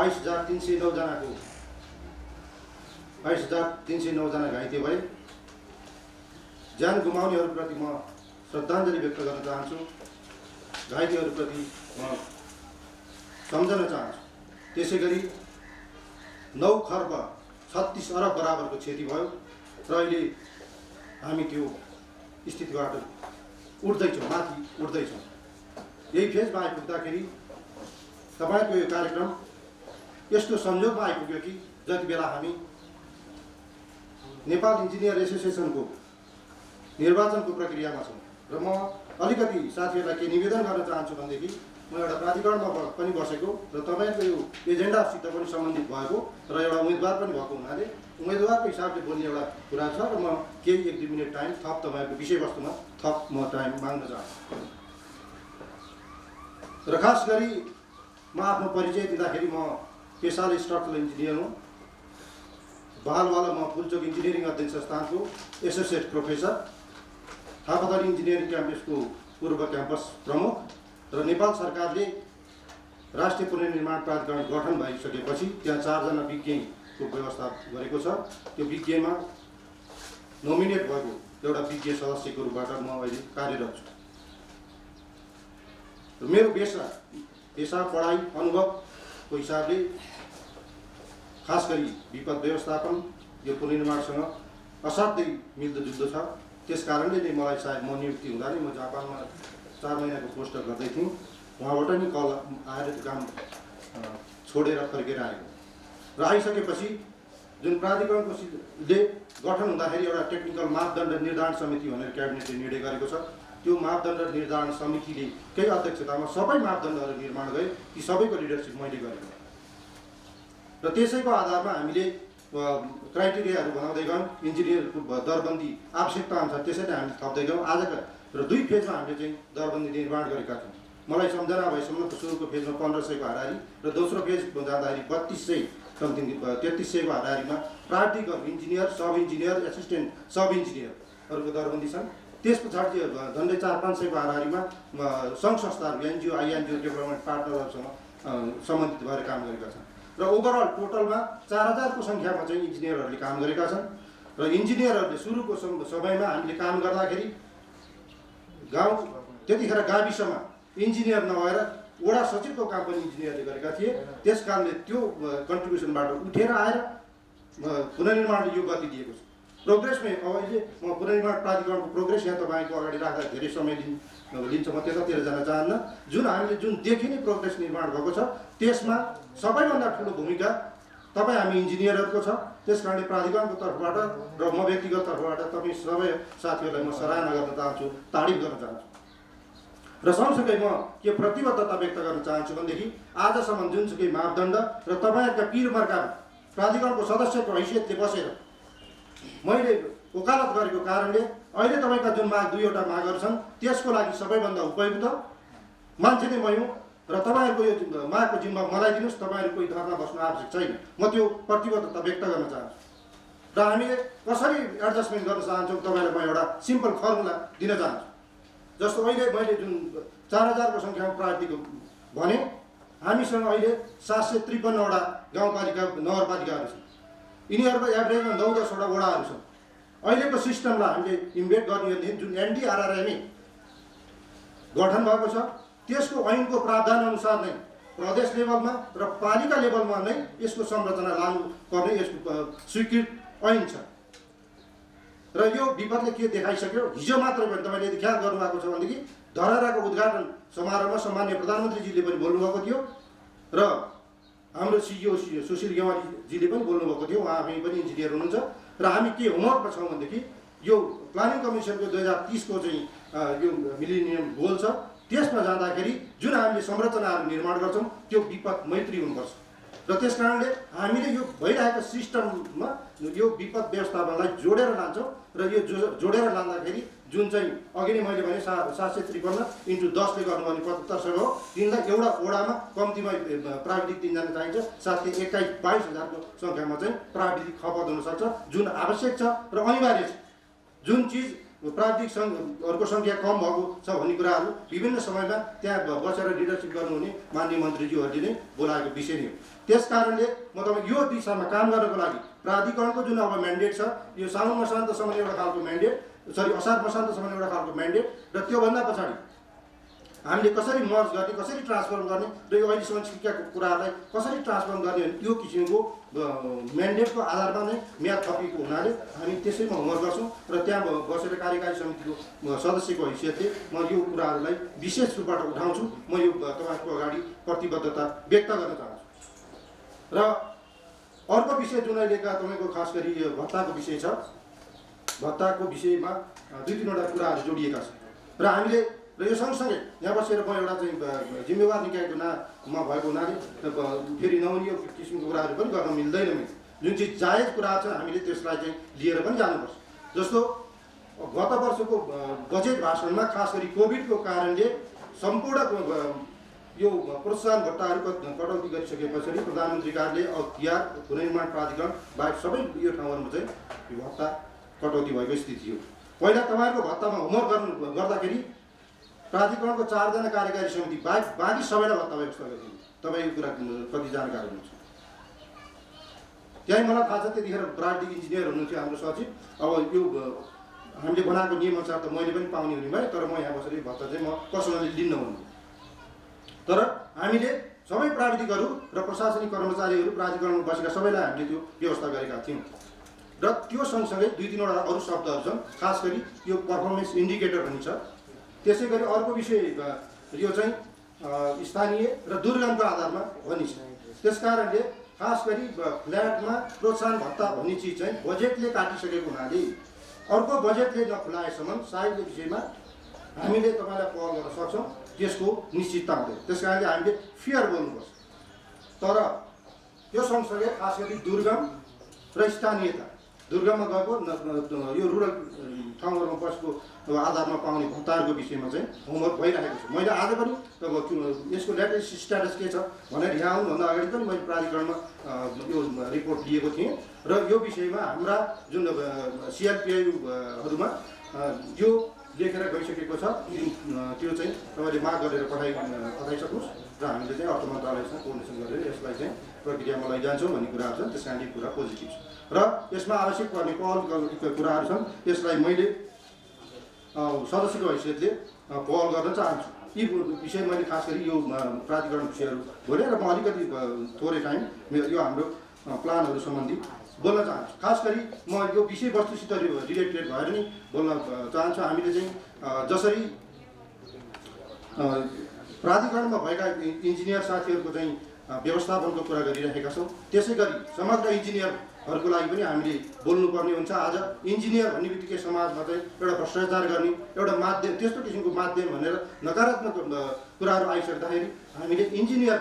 [SPEAKER 4] 22,309 जना घाइते भए। ज्यान गुमाउनेहरूप्रति म श्रद्धाञ्जली व्यक्त गर्न चाहन्छु, घाइतेहरूप्रति म सम्झन चाहन्छु। त्यसै गरी 9 खर्ब 36 अरब बराबरको क्षति भयो र अहिले हामी त्यो स्थितिबाट उठ्दैछौँ, माथि उठ्दैछौँ। यही फेजमा आइपुग्दाखेरि तपाईँको यो कार्यक्रम यस्तो संयोगमा आइपुग्यो कि जति बेला हामी नेपाल इन्जिनियर एसोसिएसनको निर्वाचनको प्रक्रियामा छौँ र म अलिकति साथीहरूलाई के निवेदन गर्न चाहन्छु भनेदेखि म एउटा प्राधिकरणमा पनि बसेको र तपाईँको यो एजेन्डासित पनि सम्बन्धित भएको र एउटा उम्मेदवार पनि भएको हुनाले उम्मेदवारको हिसाबले बोल्ने एउटा कुरा छ र म केही 1-2 मिनट टाइम थप तपाईँहरूको विषयवस्तुमा थप म टाइम माग्न चाहन्छु। र खास गरी म आफ्नो परिचय दिँदाखेरि म पेसाले स्ट्रक्चरल इन्जिनियर हुँ। बहालवाला म फुलचोक इन्जिनियरिङ अध्ययन संस्थानको एसोसिएट प्रोफेसर, थापाथली इन्जिनियरिङ क्याम्पसको पूर्व क्याम्पस प्रमुख र नेपाल सरकारले राष्ट्रिय पुनर्निर्माण प्राधिकरण गठन भइसकेपछि त्यहाँ 4 जना विज्ञको व्यवस्था गरेको छ। त्यो विज्ञमा नोमिनेट भएको एउटा विज्ञ सदस्यको रूपबाट म अहिले कार्यरत छु। र मेरो पेसा पढाइ अनुभवको हिसाबले खास गरी विपद व्यवस्थापन यो पुनर्निर्माणसँग असाध्यै मिल्दोजुल्दो छ। त्यस कारणले नै मलाई सायद म नियुक्ति हुँदा नै म जापानमा 4 महिनाको पोस्ट गर्दै थिएँ, उहाँबाट नि कल आएर त्यो काम छोडेर फर्केर आएको र आइसकेपछि जुन प्राधिकरणको गठन हुँदाखेरि एउटा टेक्निकल मापदण्ड निर्धारण समिति भनेर क्याबिनेटले निर्णय गरेको छ। त्यो मापदण्ड निर्धारण समितिले केही अध्यक्षतामा सबै मापदण्डहरू निर्माण गरे, ती सबैको लिडरसिप मैले गरेको र त्यसैको आधारमा हामीले क्राइटेरियाहरू बनाउँदै गयौँ। इन्जिनियरको दरबन्दी आवश्यकता अनुसार त्यसैले हामीले थप्दै गयौँ। आजका र 2 फेजमा हामीले चाहिँ दरबन्दी निर्माण गरेका छौँ। मलाई सम्झना भएसम्म सुरुको फेजमा 1500को हाराहारी र दोस्रो फेजमा जाँदाखेरि 3200 समथिङ 3300को हाराहारीमा प्राविधिक इन्जिनियर, सब इन्जिनियर, एसिस्टेन्ट सब इन्जिनियरहरूको दरबन्दी छन्। त्यस पछाडि झन्डै 400-500को हाराहारीमा सङ्घ संस्थाहरू एनजिओ, आइएनजिओ, डेभलपमेन्ट पार्टनरहरूसँग सम्बन्धित भएर काम गरेका छन् र ओभरअल टोटलमा 4000को सङ्ख्यामा चाहिँ इन्जिनियरहरूले काम गरेका छन्। र इन्जिनियरहरूले सुरुको समयमा हामीले काम गर्दाखेरि गाउँ त्यतिखेर गाविसमा इन्जिनियर नभएर वडा सचिवको काम पनि इन्जिनियरले गरेका थिए। त्यस कारणले त्यो कन्ट्रिब्युसनबाट उठेर आएर पुनर्निर्माणले यो गति दिएको छ। प्रोग्रेसमै अब अहिले म पुनर्निर्माण प्राधिकरणको प्रोग्रेस यहाँ तपाईँको अगाडि राख्दा धेरै समय लिन्छ, म त्यतातिर जान चाहन्न। हामीले जुन देखिने प्रोग्रेस निर्माण भएको छ त्यसमा सबैभन्दा ठुलो भूमिका तपाईँ हामी इन्जिनियरहरूको छ। त्यस कारणले प्राधिकरणको तर्फबाट र म व्यक्तिगत तर्फबाट तपाईँ सबै साथीहरूलाई म सराहना गर्न चाहन्छु, तारिफ गर्न चाहन्छु। र सँगसँगै म के प्रतिबद्धता व्यक्त गर्न चाहन्छु भनेदेखि आजसम्म जुनसुकै मापदण्ड र तपाईँहरूका पीरमर्का प्राधिकरणको सदस्यको हैसियतले बसेर मैले वकालत गरेको कारणले अहिले तपाईँका जुन 2वटा मागहरू छन् त्यसको लागि सबैभन्दा उपयुक्त मान्छे नै मै हुँ र तपाईँहरूको यो मागको जिम्मा मलाई दिनुहोस्, तपाईँहरू कोही धर्ना बस्नु आवश्यक छैन। म त्यो प्रतिबद्धता व्यक्त गर्न चाहन्छु। र हामीले कसरी एडजस्टमेन्ट गर्न चाहन्छौँ तपाईँलाई म एउटा सिम्पल फर्मुला दिन चाहन्छु। जस्तो अहिले मैले जुन 4000को सङ्ख्यामा प्राविधिक भने हामीसँग अहिले 753वटा गाउँपालिका नगरपालिकाहरू छन्। यिनीहरूको एभरेजमा 9-10वटा वडाहरू छन्। अहिलेको सिस्टमलाई हामीले इम्बेड गर्ने जुन एनडीआरआरएमए गठन भएको छ त्यसको ऐनको प्रावधान अनुसार नै प्रदेश लेभलमा र पालिका लेभलमा नै यसको संरचना लागू गर्ने यसको स्वीकृत ऐन छ। र यो विपदले के देखाइसक्यो, हिजो मात्र पनि तपाईँले यदि ख्याल गर्नुभएको छ भनेदेखि धरहराको उद्घाटन समारोहमा सम्मान्य प्रधानमन्त्रीजीले पनि बोल्नुभएको थियो र हाम्रो सिइओ सुशील गेवालीजीले पनि बोल्नुभएको थियो। उहाँ हामी पनि इन्जिनियर हुनुहुन्छ र हामी के होमवर्कमा छौँ भनेदेखि यो प्लानिङ कमिसनको 2030को चाहिँ यो मिलेनियम गोल छ। त्यसमा जाँदाखेरि जुन हामीले संरचनाहरू निर्माण गर्छौँ त्यो विपद मैत्री हुनुपर्छ र त्यस कारणले हामीले यो भइरहेको सिस्टममा यो विपद व्यवस्थापनलाई जोडेर लान्छौँ र यो जोडेर लाँदाखेरि जुन चाहिँ अघि नै मैले भने 753 × 10ले गर्नुपर्ने 7500 हो। तिनलाई एउटा वडामा कम्तीमा प्राविधिक 3 जना चाहिन्छ, साथै 21-22 हजारको सङ्ख्यामा चाहिँ प्राविधिक खपत हुनसक्छ जुन आवश्यक छ र अनिवार्य छ। जुन चिज प्राविधिक सङ्घहरूको सङ्ख्या कम भएको छ भन्ने कुराहरू विभिन्न समयमा त्यहाँ बसेर लिडरसिप गर्नुहुने माननीय मन्त्रीज्यूहरूले नै बोलाएको विषय नै हो। त्यस कारणले म तपाईँ यो दिशामा काम गर्नको लागि प्राधिकरणको जुन अब म्यान्डेट छ यो साउन मसान्तसम्म एउटा खालको म्यान्डेट, असार मसान्तसम्म एउटा खालको म्यान्डेट र त्योभन्दा पछाडि हामीले कसरी मर्ज गर्ने, कसरी ट्रान्सफर्म गर्ने र यो अहिलेसम्म सिकेका कुराहरूलाई कसरी ट्रान्सफर्म गर्ने यो किसिमको म्यान्डेटको आधारमा नै म्याद थपिएको हुनाले हामी त्यसैमा होमवर्क गर्छौँ र त्यहाँ बसेर कार्यकारी समितिको सदस्यको हैसियतले म यो कुराहरूलाई विशेष रूपबाट उठाउँछु। म यो तपाईँको अगाडि प्रतिबद्धता व्यक्त गर्न चाहन्छु। र अर्को विषय जुन अहिलेका तपाईँको खास गरी भत्ताको विषय छ, भत्ताको विषयमा 2-3वटा कुराहरू जोडिएका छन् र हामीले
[SPEAKER 9] र यो सँगसँगै यहाँ बसेर म एउटा चाहिँ जिम्मेवार निकायको नाममा भएको हुनाले फेरि नहुने यो किसिमको कुराहरू पनि गर्न मिल्दैन। जुन चाहिँ जायज कुरा छ हामीले त्यसलाई चाहिँ लिएर पनि जानुपर्छ। जस्तो गत वर्षको बजेट भाषणमा खास गरी कोभिडको कारणले सम्पूर्ण यो प्रोत्साहन भत्ताहरू कटौती गरिसके पछाडि प्रधानमन्त्री कार्यालय तिहार पुनर्निर्माण प्राधिकरण बाहेक सबै यो ठाउँहरूमा चाहिँ यो भत्ता कटौती भएको स्थिति हो। पहिला तपाईँहरूको भत्तामा होमवर्क गर्दाखेरि प्राधिकरणको 4 जना कार्यकारी समिति बाहेक बाँकी सबैलाई भत्ता व्यवस्था गरिदिनु। तपाईँको कुरा कति जानकार हुनुहुन्छ? त्यहीँ मलाई थाहा छ त्यतिखेर प्राविधिक इन्जिनियर हुनुहुन्थ्यो हाम्रो सचिव। अब यो हामीले बनाएको नियमअनुसार त मैले पनि पाउने हुने भएँ, तर म यहाँ बसेर भत्ता चाहिँ म पर्सनली लिन्न हुन्छु। तर हामीले सबै प्राविधिकहरू र प्रशासनिक कर्मचारीहरू प्राधिकरणमा बसेका सबैलाई हामीले त्यो व्यवस्था गरेका थियौँ। र त्यो सँगसँगै 2-3वटा अरू शब्दहरू छन्, खास गरी यो पर्फर्मेन्स इन्डिकेटर पनि छ। त्यसै गरी अर्को विषय यो चाहिँ स्थानीय र दुर्गमको आधारमा भन्ने छ। त्यस कारणले खास गरी फ्ल्याटमा प्रोत्साहन भत्ता भन्ने चिज चाहिँ बजेटले काटिसकेको हुनाले अर्को बजेटले नखुलाएसम्म सायद यो विषयमा हामीले तपाईँलाई पहल गर्न सक्छौँ, त्यसको निश्चितता हुँदैन। त्यस कारणले हामीले फेयर बोल्नुपर्छ। तर यो सँगसँगै खास गरी दुर्गम र स्थानीयता, दुर्गममा गएको यो रुरल ठाउँहरूमा बसेको आधारमा पाउने भत्ताहरूको विषयमा चाहिँ होमवर्क भइरहेको छ। मैले आज पनि यसको लेटेस्ट स्ट्याटस के छ भनेर यहाँ आउनुभन्दा अगाडि पनि मैले प्राधिकरणमा यो रिपोर्ट लिएको थिएँ र यो विषयमा हाम्रा जुन सिआरपिआईहरूमा यो लेखेर गइसकेको छ। त्यो चाहिँ तपाईँले माग गरेर पठाइसक्नुहोस् र हामीले चाहिँ अर्थ मन्त्रालयसँग कोर्डिनेसन गरेर यसलाई चाहिँ प्रक्रियामा लैजान्छौँ भन्ने कुराहरू छन्। त्यस कारणले कुरा पोजिटिभ छ र यसमा आवश्यक पर्ने पहल कुराहरू छन्। यसलाई मैले सदस्यको हैसियतले पहल गर्न चाहन्छु। यी विषय मैले खास गरी यो प्राधिकरण विषयहरू बोलेँ र म अलिकति थोरै टाइम यो हाम्रो प्लानहरू सम्बन्धी बोल्न चाहन्छु। खास गरी म यो विषयवस्तुसित रिलेटेड भएर नै बोल्न चाहन्छु। हामीले चाहिँ जसरी प्राधिकरणमा भएका इन्जिनियर साथीहरूको चाहिँ व्यवस्थापनको कुरा गरिरहेका छौँ, त्यसै गरी समग्र इन्जिनियरहरूको लागि पनि हामीले बोल्नुपर्ने हुन्छ। आज इन्जिनियर भन्ने बित्तिकै समाजमा चाहिँ एउटा भ्रष्टाचार गर्ने एउटा माध्यम, त्यस्तो किसिमको माध्यम भनेर नकारात्मक कुराहरू आइसक्दाखेरि हामीले इन्जिनियर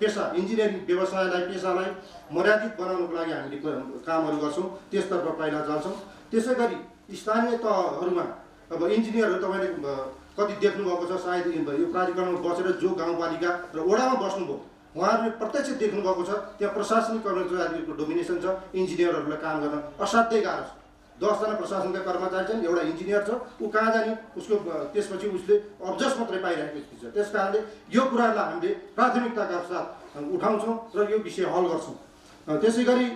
[SPEAKER 9] पेसा, इन्जिनियरिङ व्यवसायलाई, पेसालाई मर्यादित बनाउनको लागि हामीले कामहरू गर्छौँ, त्यसतर्फ पाइला चाल्छौँ। त्यसै गरी स्थानीय तहहरूमा अब इन्जिनियरहरू तपाईँले कति देख्नुभएको छ, सायद यो प्राधिकरणमा बसेर जो गाउँपालिका र वडामा बस्नुभयो उहाँहरूले प्रत्यक्ष देख्नुभएको छ त्यहाँ प्रशासनिक कर्मचारीहरूको डोमिनेसन छ। इन्जिनियरहरूलाई काम गर्न असाध्यै गाह्रो छ। 10 जना प्रशासनका कर्मचारी छन्, एउटा इन्जिनियर छ, ऊ कहाँ जाने, उसको त्यसपछि उसले अब्जस मात्रै पाइरहेको स्थिति छ। त्यस कारणले यो कुराहरूलाई हामीले प्राथमिकताका साथ उठाउँछौँ र यो विषय हल गर्छौँ। त्यसै गरी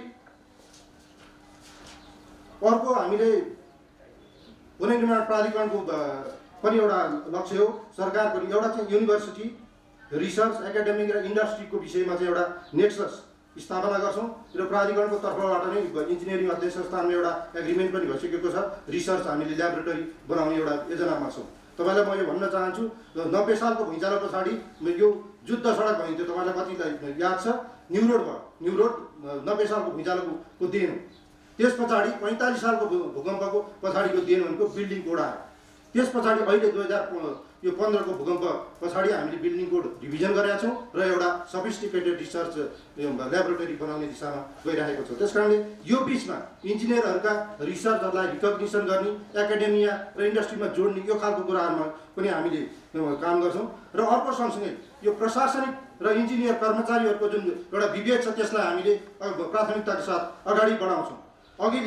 [SPEAKER 9] अर्को हामीले पुनर्निर्माण प्राधिकरणको पनि एउटा लक्ष्य हो सरकारको। एउटा चाहिँ युनिभर्सिटी, रिसर्च, एकाडेमिक र इन्डस्ट्रीको विषयमा चाहिँ एउटा नेक्सस स्थापना गर्छौँ र प्राधिकरणको तर्फबाट नै इन्जिनियरिङ अध्ययन संस्थानमा एउटा एग्रिमेन्ट पनि भइसकेको छ। रिसर्च हामीले ल्याबोरेटरी बनाउने एउटा योजनामा छौँ। तपाईँलाई म यो भन्न चाहन्छु, 90 सालको भुइँचालो पछाडि यो जुद्ध सडक भनिन्थ्यो, तपाईँलाई कतिलाई याद छ? न्यु रोड भयो। न्यु रोड 90 सालको भुइँचालोको देन हो। त्यस पछाडि 45 सालको भूकम्पको पछाडिको देन भनेको बिल्डिङ कोड आयो। त्यस पछाडि अहिले 2015 को भूकम्प पछाडि हामीले बिल्डिङ कोड रिभिजन गरेका छौँ र एउटा सफिस्टिकेटेड रिसर्च ल्याबोरेटरी बनाउने दिशामा गइरहेको छ। त्यस कारणले यो बिचमा इन्जिनियरहरूका रिसर्चहरूलाई रिकग्निसन गर्ने, एकाडेमिया र इन्डस्ट्रीमा जोड्ने यो खालको कुराहरूमा पनि हामीले काम गर्छौँ। र अर्को सँगसँगै यो प्रशासनिक र इन्जिनियर कर्मचारीहरूको जुन एउटा विभेद छ त्यसलाई हामीले प्राथमिकताका साथ अगाडि बढाउँछौँ। अघि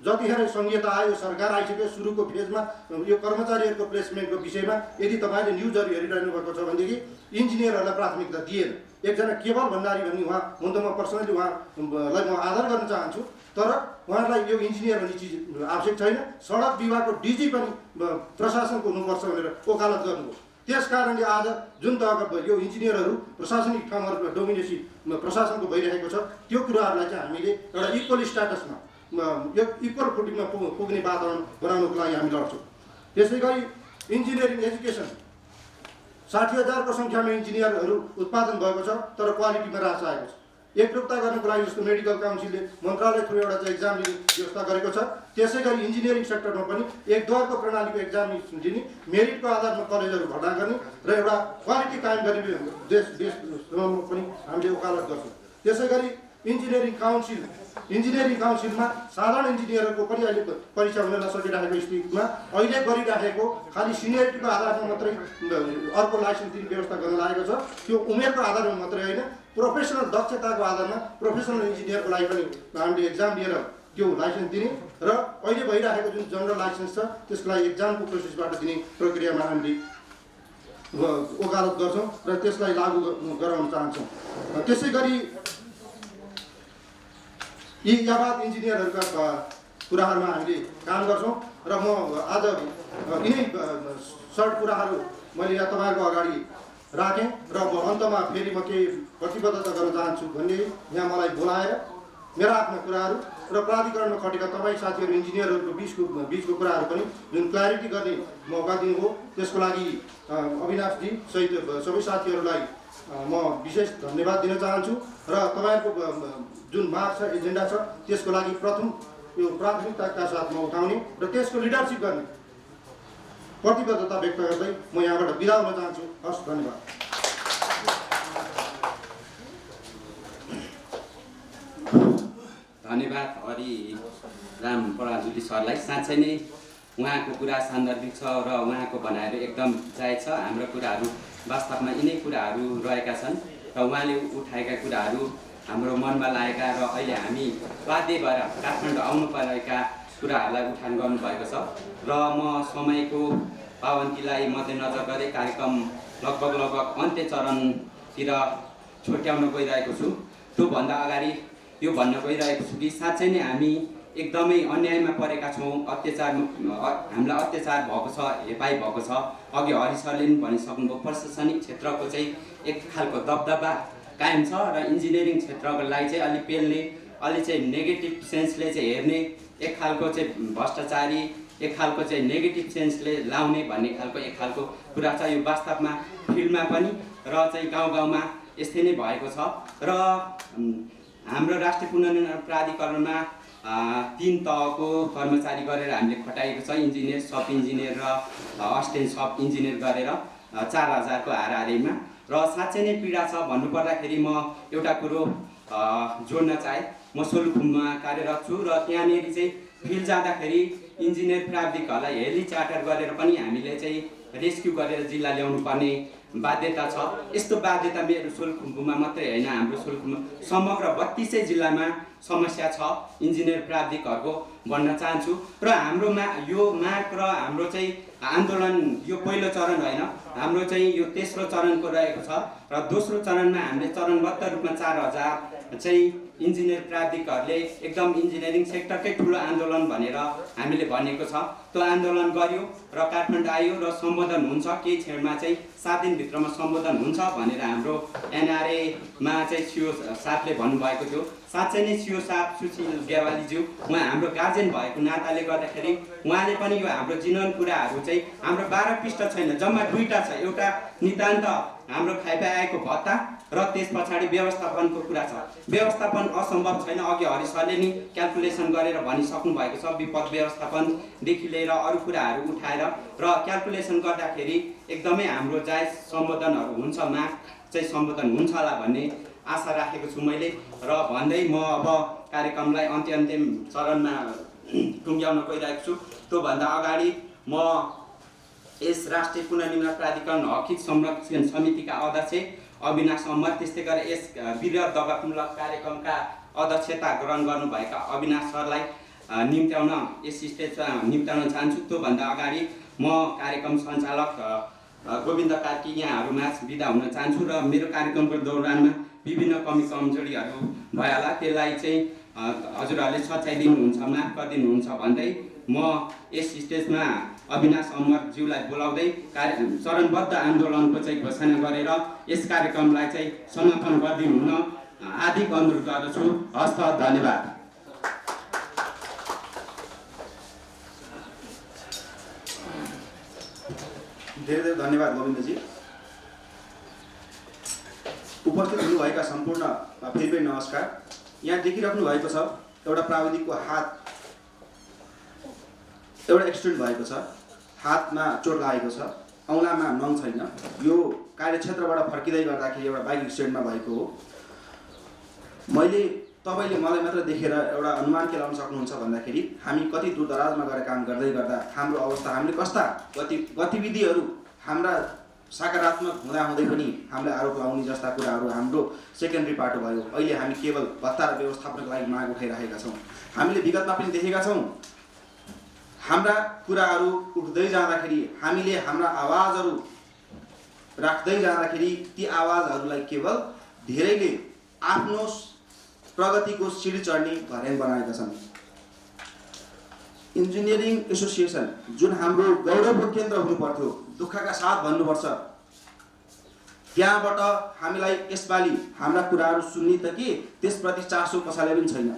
[SPEAKER 9] जतिखेर संहिता आयो, सरकार आइसक्यो, सुरुको फेजमा यो कर्मचारीहरूको प्लेसमेन्टको विषयमा यदि तपाईँले न्युजहरू हेरिरहनु भएको छ भनेदेखि इन्जिनियरहरूलाई प्राथमिकता दिएन। एकजना केवल भण्डारी भन्ने उहाँ हुन त म पर्सनली उहाँलाई म आदर गर्न चाहन्छु, तर उहाँलाई यो इन्जिनियर भन्ने चिज आवश्यक छैन। सडक विभागको डिजी पनि प्रशासनको हुनुपर्छ भनेर वकालत गर्नुभयो। त्यस कारणले आज जुन तहका यो इन्जिनियरहरू प्रशासनिक ठाउँहरूमा डोमिनेसी प्रशासनको भइरहेको छ, त्यो कुराहरूलाई चाहिँ हामीले एउटा इक्वल स्ट्याटसमा यो इक्वल फुटिङमा पुग्ने वातावरण बनाउनको लागि हामी लड्छौँ। त्यसै गरी इन्जिनियरिङ एजुकेसन 60,000 को सङ्ख्यामा इन्जिनियरहरू उत्पादन भएको छ, तर क्वालिटीमा रास आएको छ। एकरूपता गर्नको लागि जस्तो मेडिकल काउन्सिलले मन्त्रालय थ्रु एउटा चाहिँ एक्जाम लिने व्यवस्था गरेको छ, त्यसै गरी इन्जिनियरिङ सेक्टरमा पनि एकद्वारको प्रणालीको एक्जाम लिने, मेरिटको आधारमा कलेजहरू भर्ना गर्ने र एउटा क्वालिटी कायम गर्ने देशमा पनि हामीले वकालत गर्छौँ। त्यसै गरी इन्जिनियरिङ काउन्सिलमा साधारण इन्जिनियरहरूको पनि अहिले परीक्षा हुन नसकिरहेको स्थितिमा अहिले गरिराखेको खालि सिनियरिटीको आधारमा मात्रै अर्को लाइसेन्स दिने व्यवस्था गर्न लागेको छ। त्यो उमेरको आधारमा मात्रै होइन, प्रोफेसनल दक्षताको आधारमा प्रोफेसनल इन्जिनियरको लागि पनि हामीले एक्जाम दिएर त्यो लाइसेन्स दिने र अहिले भइरहेको जुन जनरल लाइसेन्स छ त्यसको लागि एक्जामको प्रोसेसबाट दिने प्रक्रियामा हामीले वकालत गर्छौँ र त्यसलाई लागू गराउन चाहन्छौँ। त्यसै गरी यी यावाद इन्जिनियरहरूका कुराहरूमा हामीले काम गर्छौँ र म आज यिनै सर्ट कुराहरू मैले यहाँ तपाईँहरूको अगाडि राखेँ र म अन्तमा फेरि म केही प्रतिबद्धता गर्न चाहन्छु भन्ने यहाँ मलाई बोलाएर मेरा आफ्ना कुराहरू र प्राधिकरणमा खटेका तपाईँ साथीहरू इन्जिनियरहरूको बिचको कुराहरू पनि जुन क्ल्यारिटी गर्ने मौका दिनुभयो त्यसको लागि अविनाशजी सहित सबै साथीहरूलाई म विशेष धन्यवाद दिन चाहन्छु र तपाईँहरूको जुन माग छ, एजेन्डा छ त्यसको लागि यो प्राथमिकताका साथमा उठाउने र त्यसको लिडरसिप गर्ने प्रतिबद्धता व्यक्त गर्दै म यहाँबाट बिदा हुन चाहन्छु। हस्, धन्यवाद।
[SPEAKER 1] धन्यवाद हरिराम पराजुली सरलाई। साँच्चै नै उहाँको कुरा सान्दर्भिक छ र उहाँको भनाइहरू एकदम जायज छ। हाम्रो कुराहरू वास्तवमा यिनै कुराहरू रहेका छन् र उहाँले उठाएका कुराहरू हाम्रो मनमा लागेका र अहिले हामी बाध्य भएर काठमाडौँ आउनु परेका कुराहरूलाई उठान गर्नुभएको छ र म समयको पाबन्दीलाई मध्यनजर गरी कार्यक्रम लगभग अन्त्य चरणतिर छुट्याउन गइरहेको छु। त्योभन्दा अगाडि यो भन्न गइरहेको छु कि साँच्चै नै हामी एकदमै अन्यायमा परेका छौँ। हामीलाई अत्याचार भएको छ, हेपाइ भएको छ। अघि हरि सरले पनि भनिसक्नुभयो, प्रशासनिक क्षेत्रको चाहिँ एक खालको दबदबा कायम छ र इन्जिनियरिङ क्षेत्रलाई चाहिँ अलि पेल्ने, अलि चाहिँ नेगेटिभ सेन्सले चाहिँ हेर्ने, एक खालको चाहिँ भ्रष्टाचारी, एक खालको चाहिँ नेगेटिभ सेन्सले लाउने भन्ने खालको एक खालको कुरा छ। यो वास्तवमा फिल्डमा पनि र चाहिँ गाउँ गाउँमा यस्तै नै भएको छ र हाम्रो राष्ट्रिय पुनर्निर्माण प्राधिकरणमा 3 तहको कर्मचारी गरेर हामीले खटाएको छ। इन्जिनियर, सब इन्जिनियर र असिस्टेन्ट सब इन्जिनियर गरेर 4000 को हाराहारीमा। र साँच्चै नै पीडा छ भन्नुपर्दाखेरि म एउटा कुरो जोड्न चाहे। म सोलुखुम्बमा कार्यरत छु र त्यहाँनिर चाहिँ फिल्ड जाँदाखेरि इन्जिनियर प्राविधिकहरूलाई हेली चार्टर गरेर पनि हामीले चाहिँ रेस्क्यु गरेर जिल्ला ल्याउनु पर्ने बाध्यता छ। यस्तो बाध्यता मेरो सोलुखुम्बुमा मात्रै होइन, हाम्रो सोलुखुम्बु समग्र 32 जिल्लामा समस्या छ इन्जिनियर प्राविधिकहरूको भन्न चाहन्छु। र हाम्रोमा यो माग र हाम्रो चाहिँ आन्दोलन यो पहिलो चरण होइन, हाम्रो चाहिँ यो तेस्रो चरणको रहेको छ र दोस्रो चरणमा हामीले चरणबद्ध रूपमा 4000 चाहिँ इन्जिनियर प्राविधिकहरूले एकदम इन्जिनियरिङ सेक्टरकै ठुलो आन्दोलन भनेर हामीले भनेको छ। त्यो आन्दोलन गर्यो र काठमाडौँ आयो र सम्बोधन हुन्छ, केही क्षणमा चाहिँ 7 दिनभित्रमा सम्बोधन हुन्छ भनेर हाम्रो एनआरएमा चाहिँ सिओ साहबले भन्नुभएको थियो। साँच्चै नै सिओ साहब सुशील गेवालीज्यू उहाँ हाम्रो गार्जेन भएको नाताले गर्दाखेरि उहाँले पनि यो हाम्रो जीवन कुराहरू चाहिँ हाम्रो 12 पृष्ठ छैन, जम्मा 2टा छ। एउटा नितान्त हाम्रो खाइपाइ आएको भत्ता र त्यस पछाडि व्यवस्थापनको कुरा छ। व्यवस्थापन असम्भव छैन, अघि हरि सरले नि क्याल्कुलेसन गरेर भनिसक्नु भएको छ। विपद व्यवस्थापनदेखि लिएर अरू कुराहरू उठाएर र क्याल्कुलेसन गर्दाखेरि एकदमै हाम्रो जायज सम्बोधनहरू हुन्छ, माग चाहिँ सम्बोधन हुन्छ होला भन्ने आशा राखेको छु मैले। र भन्दै म अब कार्यक्रमलाई अन्तिम चरणमा टुङ्ग्याउन गइरहेको छु। त्योभन्दा अगाडि म यस राष्ट्रिय पुनर्निर्माण प्राधिकरण हकित संरक्षण समितिका अध्यक्ष अविनाश अमर, त्यस्तै गरेर यस वृहत दबावमूलक कार्यक्रमका अध्यक्षता ग्रहण गर्नुभएका अविनाश सरलाई निम्त्याउन यस स्टेजमा निम्त्याउन चाहन्छु। त्योभन्दा अगाडि म कार्यक्रम सञ्चालक गोविन्द कार्की यहाँहरूमा बिदा हुन चाहन्छु र मेरो कार्यक्रमको दौरानमा विभिन्न कमी कमजोरीहरू भयो होला, त्यसलाई चाहिँ हजुरहरूले सच्याइदिनुहुन्छ, माफ गरिदिनुहुन्छ भन्दै म यस स्टेजमा अविनाश अमरज्यूलाई बोलाउँदै चरणबद्ध आन्दोलनको चाहिँ घोषणा गरेर यस कार्यक्रमलाई चाहिँ समापन गरिदिनु हुन हार्दिक अनुरोध गर्दछु। हस्त, धन्यवाद।
[SPEAKER 2] धेरै धेरै धन्यवाद गोविन्दजी। उपस्थित हुनुभएका सम्पूर्ण फेरि पनि नमस्कार। यहाँ देखिराख्नु भएको छ एउटा प्राविधिकको हात एउटा एक्सिडेन्ट भएको छ, हातमा चोट लागेको छ, औँलामा नङ छैन। यो कार्यक्षेत्रबाट फर्किँदै गर्दाखेरि एउटा बाइक एक्सिडेन्टमा भएको हो। तपाईँले मलाई मात्र देखेर एउटा अनुमान के लाउन सक्नुहुन्छ भन्दाखेरि हामी कति दूरदराजमा गएर काम गर्दै गर्दा हाम्रो अवस्था, हामीले कस्ता गतिविधिहरू हाम्रा सकारात्मक हुँदाहुँदै पनि हामीले आरोप लाउने जस्ता कुराहरू हाम्रो सेकेन्डरी पाटो भयो। अहिले हामी केवल भत्ता र व्यवस्थापनको लागि माग उठाइरहेका छौँ। हामीले विगतमा पनि देखेका छौँ हाम्रा कुराहरू उठ्दै जाँदाखेरि, हामीले हाम्रा आवाजहरू राख्दै जाँदाखेरि ती आवाजहरूलाई केवल धेरैले आफ्नो प्रगतिको सिडी चढ्ने भर्याङ बनाएका छन्। इन्जिनियरिङ एसोसिएसन जुन हाम्रो गौरवको केन्द्र हुनुपर्थ्यो, दुःखका साथ भन्नुपर्छ, त्यहाँबाट हामीलाई यसपालि हाम्रा कुराहरू सुन्ने त के त्यसप्रति चासो कसैलाई पनि छैन।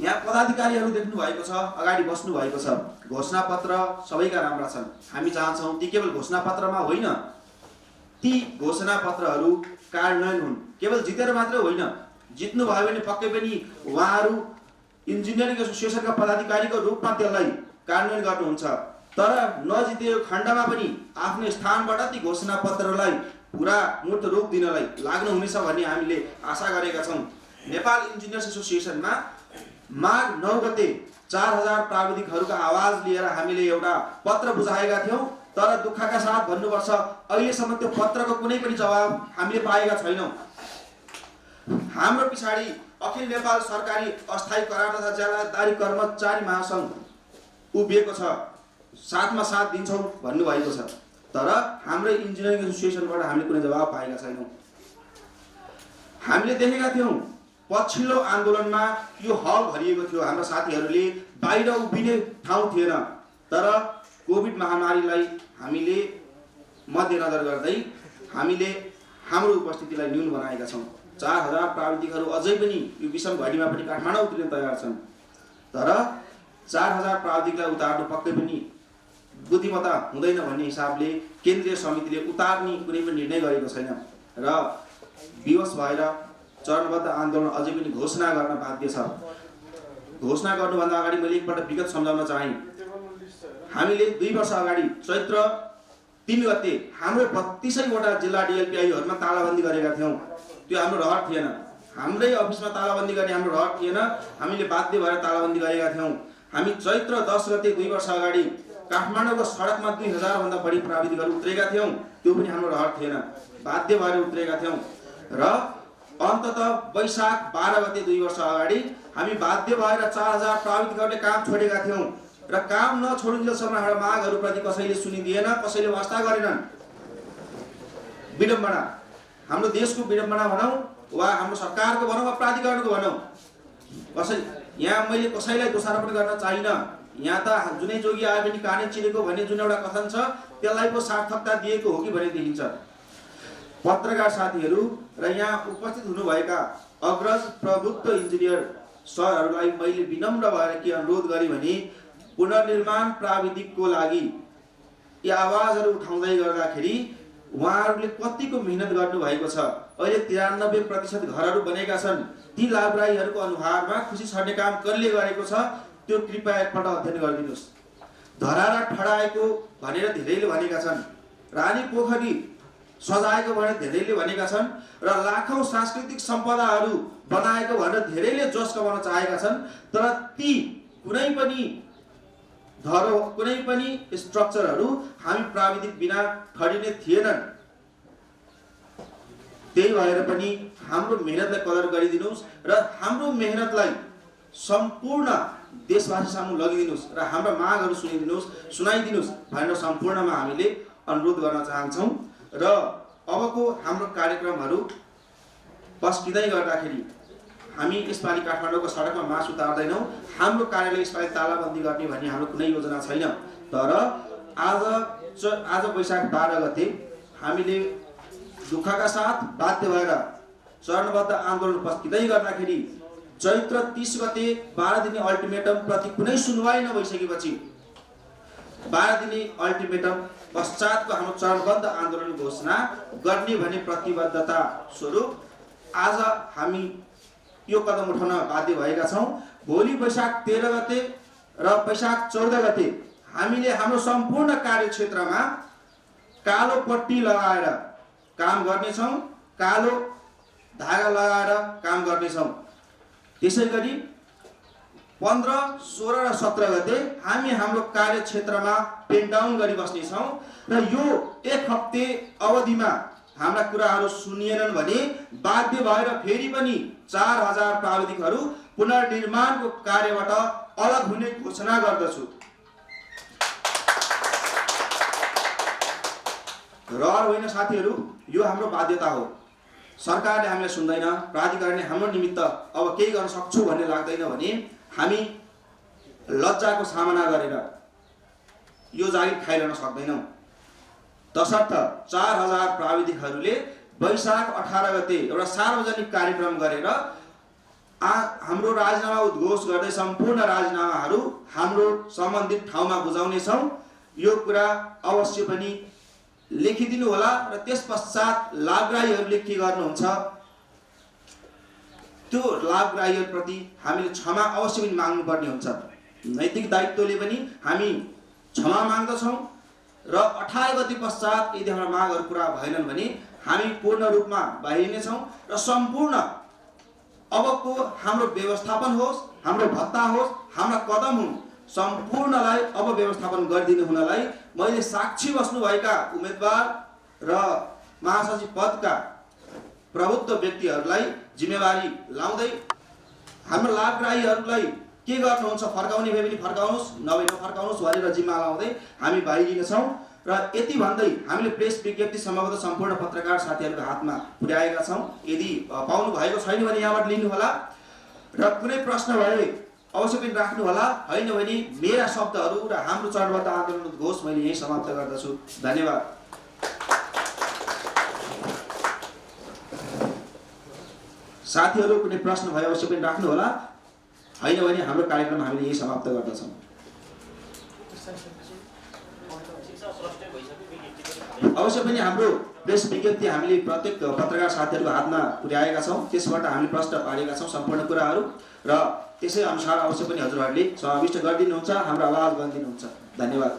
[SPEAKER 2] यहाँ पदाधिकारीहरू देख्नु भएको छ, अगाडि बस्नु भएको छ। घोषणापत्र सबैका राम्रा छन्। हामी चाहन्छौँ ती केवल घोषणापत्रमा होइन, ती घोषणापत्रहरू कार्यान्वयन हुन्। केवल जितेर मात्रै होइन, जित्नु भयो भने पक्कै पनि उहाँहरू इन्जिनियरिङ एसोसिएसनका पदाधिकारीको रूपमा त्यसलाई कार्यान्वयन गर्नुहुन्छ। तर नजितेको खण्डमा पनि आफ्नो स्थानबाट ती घोषणापत्रलाई पुरा मूर्त रूप दिनलाई लाग्नुहुनेछ भन्ने हामीले आशा गरेका छौँ। नेपाल इन्जिनियर्स एसोसिएसनमा माघ 9 गते 4000 प्राविधिकहरूका आवाज लिएर हामीले एउटा पत्र बुझाएका थियौँ। तर दुःखका साथ भन्नुपर्छ, अहिलेसम्म त्यो पत्रको कुनै पनि जवाब हामीले पाएका छैनौँ। हाम्रो पछाडि अखिल नेपाल सरकारी अस्थायी करार तथा जागिरदारी कर्मचारी महासङ्घ उभिएको छ, साथमा साथ दिन्छौँ भन्नुभएको छ। तर हाम्रो इन्जिनियरिङ एसोसिएसनबाट हामीले कुनै जवाब पाएका छैनौँ। हामीले देखेका थियौँ पछिल्लो आन्दोलनमा यो हल भरिएको थियो, हाम्रा साथीहरूले बाहिर उभिने ठाउँ थिएन। तर कोभिड महामारीलाई हामीले मध्यनजर गर्दै हामीले हाम्रो उपस्थितिलाई न्यून बनाएका छौँ। 4000 प्राविधिकहरू अझै पनि यो विषम घडीमा पनि काठमाडौँ उत्रिन तयार छन्। तर 4000 प्राविधिकलाई उतार्नु पक्कै पनि बुद्धिमत्ता हुँदैन भन्ने हिसाबले केन्द्रीय समितिले उतार्ने कुनै पनि निर्णय गरेको छैन र विवश भएर चरणबद्ध आन्दोलन अझै पनि घोषणा गर्न बाध्य छ। घोषणा गर्नुभन्दा अगाडि मैले एकपल्ट विगत सम्झाउन चाहे। हामीले 2 वर्ष अगाडि चैत्र 3 गते हाम्रो 32वटा जिल्ला डिएलपिआईहरूमा तालाबन्दी गरेका थियौँ। त्यो हाम्रो रहर थिएन, हाम्रै अफिसमा तालाबन्दी गर्ने हाम्रो रहर थिएन। हामीले बाध्य भएर तालाबन्दी गरेका थियौँ। हामी चैत्र 10 गते 2 वर्ष अगाडि काठमाडौँको सडकमा 2000 भन्दा बढी प्राविधिकहरू उत्रेका थियौँ। त्यो पनि हाम्रो रहर थिएन, बाध्य भएर उत्रेका थियौँ। र अन्ततः वैशाख 12 गते 2 वर्ष अगाडि हामी बाध्य भएर 4000 प्राविधिकहरूले काम छोडेका थियौँ। र काम नछोडिन्जेलसम्म हाम्रा मागहरूप्रति कसैले सुनिदिएन, कसैले वास्ता गरेनन्। विडम्बना, हाम्रो देशको विडम्बना भनौँ वा हाम्रो सरकारको भनौँ वा प्राधिकरणको भनौँ, यहाँ मैले कसैलाई दोषारोपण गर्न चाहिनँ। यहाँ त जुनै जोगी आयो भने कानै चिरेको भन्ने जुन एउटा कथन छ, त्यसलाई पो सार्थकता दिएको हो कि भन्ने देखिन्छ। पत्रकार साथीहरू र यहाँ उपस्थित हुनुभएका अग्रज प्रबुद्ध इन्जिनियर सरहरूलाई मैले विनम्र भएर के अनुरोध गरेँ भने पुनर्निर्माण प्राविधिकको लागि यी आवाजहरू उठाउँदै गर्दाखेरि उहाँहरूले कतिको मेहनत गर्नुभएको छ। अहिले 93% घरहरू बनेका छन्। ती लाभ्राहीहरूको अनुहारमा खुसी छर्ने काम कसले गरेको छ त्यो कृपया एकपल्ट अध्ययन गरिदिनुहोस्। धरारा ठडाएको भनेर धेरैले भनेका छन्, रानी पोखरी सजाएको भनेर धेरैले भनेका छन् र लाखौं सांस्कृतिक सम्पदाहरू बनाएको भनेर धेरैले जोस कमाउन चाहेका छन्। तर ती कुनै पनि स्ट्रक्चरहरू हामी प्राविधिक बिना खडिने थिएनन्। त्यही भएर पनि हाम्रो मेहनतलाई कदर गरिदिनुहोस् र हाम्रो मेहनतलाई सम्पूर्ण देशवासी सामु लगिदिनुहोस् र हाम्रा मागहरू सुनाइदिनुहोस् भनेर सम्पूर्णमा हामीले अनुरोध गर्न चाहन्छौँ। र अबको हाम्रो कार्यक्रमहरू पस्किँदै गर्दाखेरि हामी यसपालि काठमाडौँको सडकमा मास उतार्दैनौँ। हाम्रो कार्यालय यसपालि तालाबन्दी गर्ने भन्ने हाम्रो कुनै योजना छैन। तर आज वैशाख 12 गते हामीले दुःखका साथ बाध्य भएर चरणबद्ध आन्दोलन पस्किँदै गर्दाखेरि चैत्र 30 गते 12 दिने अल्टिमेटम प्रति कुनै सुनवाई नभइसकेपछि 12 दिने अल्टिमेटम पश्चातको हाम्रो चरणबद्ध आन्दोलन घोषणा गर्ने भन्ने प्रतिबद्धता स्वरूप आज हामी यो कदम उठाउन बाध्य भएका छौँ। भोलि वैशाख 13 गते र वैशाख 14 गते हामीले हाम्रो सम्पूर्ण कार्यक्षेत्रमा कालो पट्टी लगाएर काम गर्नेछौँ, कालो धागा लगाएर काम गर्नेछौँ। त्यसै गरी 15, 16 र 17 गते हामी हाम्रो कार्यक्षेत्रमा पेन डाउन गरी बस्नेछौँ र यो 1 हप्ते अवधिमा हाम्रा कुराहरू सुनिएनन् भने बाध्य भएर फेरि पनि 4000 प्राविधिकहरू पुनर्निर्माणको कार्यबाट अलग हुने घोषणा गर्दछु। रहर होइन साथीहरू, यो हाम्रो बाध्यता हो। सरकारले हामीलाई सुन्दैन, प्राधिकरणले हाम्रो निमित्त अब केही गर्न सक्छु भन्ने लाग्दैन भने हामी लज्जाको सामना गरेर यो जागिर खाइरहन सक्दैनौँ। तसर्थ 4000 प्राविधिकहरूले वैशाख 18 गते एउटा सार्वजनिक कार्यक्रम गरेर हाम्रो राजीनामा उद्घोष गर्दै सम्पूर्ण राजीनामाहरू हाम्रो सम्बन्धित ठाउँमा बुझाउनेछौँ। यो कुरा अवश्य पनि लेखिदिनु होला र त्यस पश्चात लाभग्राहीहरूले के गर्नुहुन्छ त्यो लाभग्राहीहरूप्रति हामीले क्षमा अवश्य पनि माग्नुपर्ने हुन्छ। नैतिक दायित्वले पनि हामी क्षमा माग्दछौँ र 18 गते पश्चात यदि हाम्रा मागहरू पुरा भएनन् भने हामी पूर्ण रूपमा बाहिरिनेछौँ र सम्पूर्ण अबको हाम्रो व्यवस्थापन होस्, हाम्रो भत्ता होस्, हाम्रा कदम हुन्, सम्पूर्णलाई अब व्यवस्थापन गरिदिनु हुनलाई मैले साक्षी बस्नुभएका उम्मेदवार र महासचिव पदका प्रभुत्व व्यक्तिहरूलाई जिम्मेवारी लाउँदै हाम्रो लाभग्राहीहरूलाई के गर्नुहुन्छ फर्काउने भए पनि फर्काउनुहोस्, नभए नफर्काउनुहोस् भनेर जिम्मा लाउँदै हामी बाहिरिनेछौँ। र यति भन्दै हामीले प्रेस विज्ञप्ति सम्भवतः सम्पूर्ण पत्रकार साथीहरूको हातमा पुर्याएका छौँ। यदि पाउनु भएको छैन भने यहाँबाट लिनुहोला र कुनै प्रश्न भए अवश्य पनि राख्नु होला, होइन भने मेरा शब्दहरू र हाम्रो चरणबद्ध आन्दोलन उद्घोष मैले यही समाप्त गर्दछु। धन्यवाद। साथीहरू कुनै प्रश्न भए अवश्य पनि राख्नु होला, होइन भने हाम्रो कार्यक्रम हामीले यही समाप्त गर्दछौँ। अवश्य पनि हाम्रो प्रेस विज्ञप्ति हामीले प्रत्येक पत्रकार साथीहरूको हातमा पुर्याएका छौँ। त्यसबाट हामीले प्रश्न पारेका छौँ सम्पूर्ण कुराहरू र त्यसै अनुसार अवश्य पनि हजुरहरूले समाविष्ट गरिदिनुहुन्छ, हाम्रो आवाज गरिदिनुहुन्छ। धन्यवाद।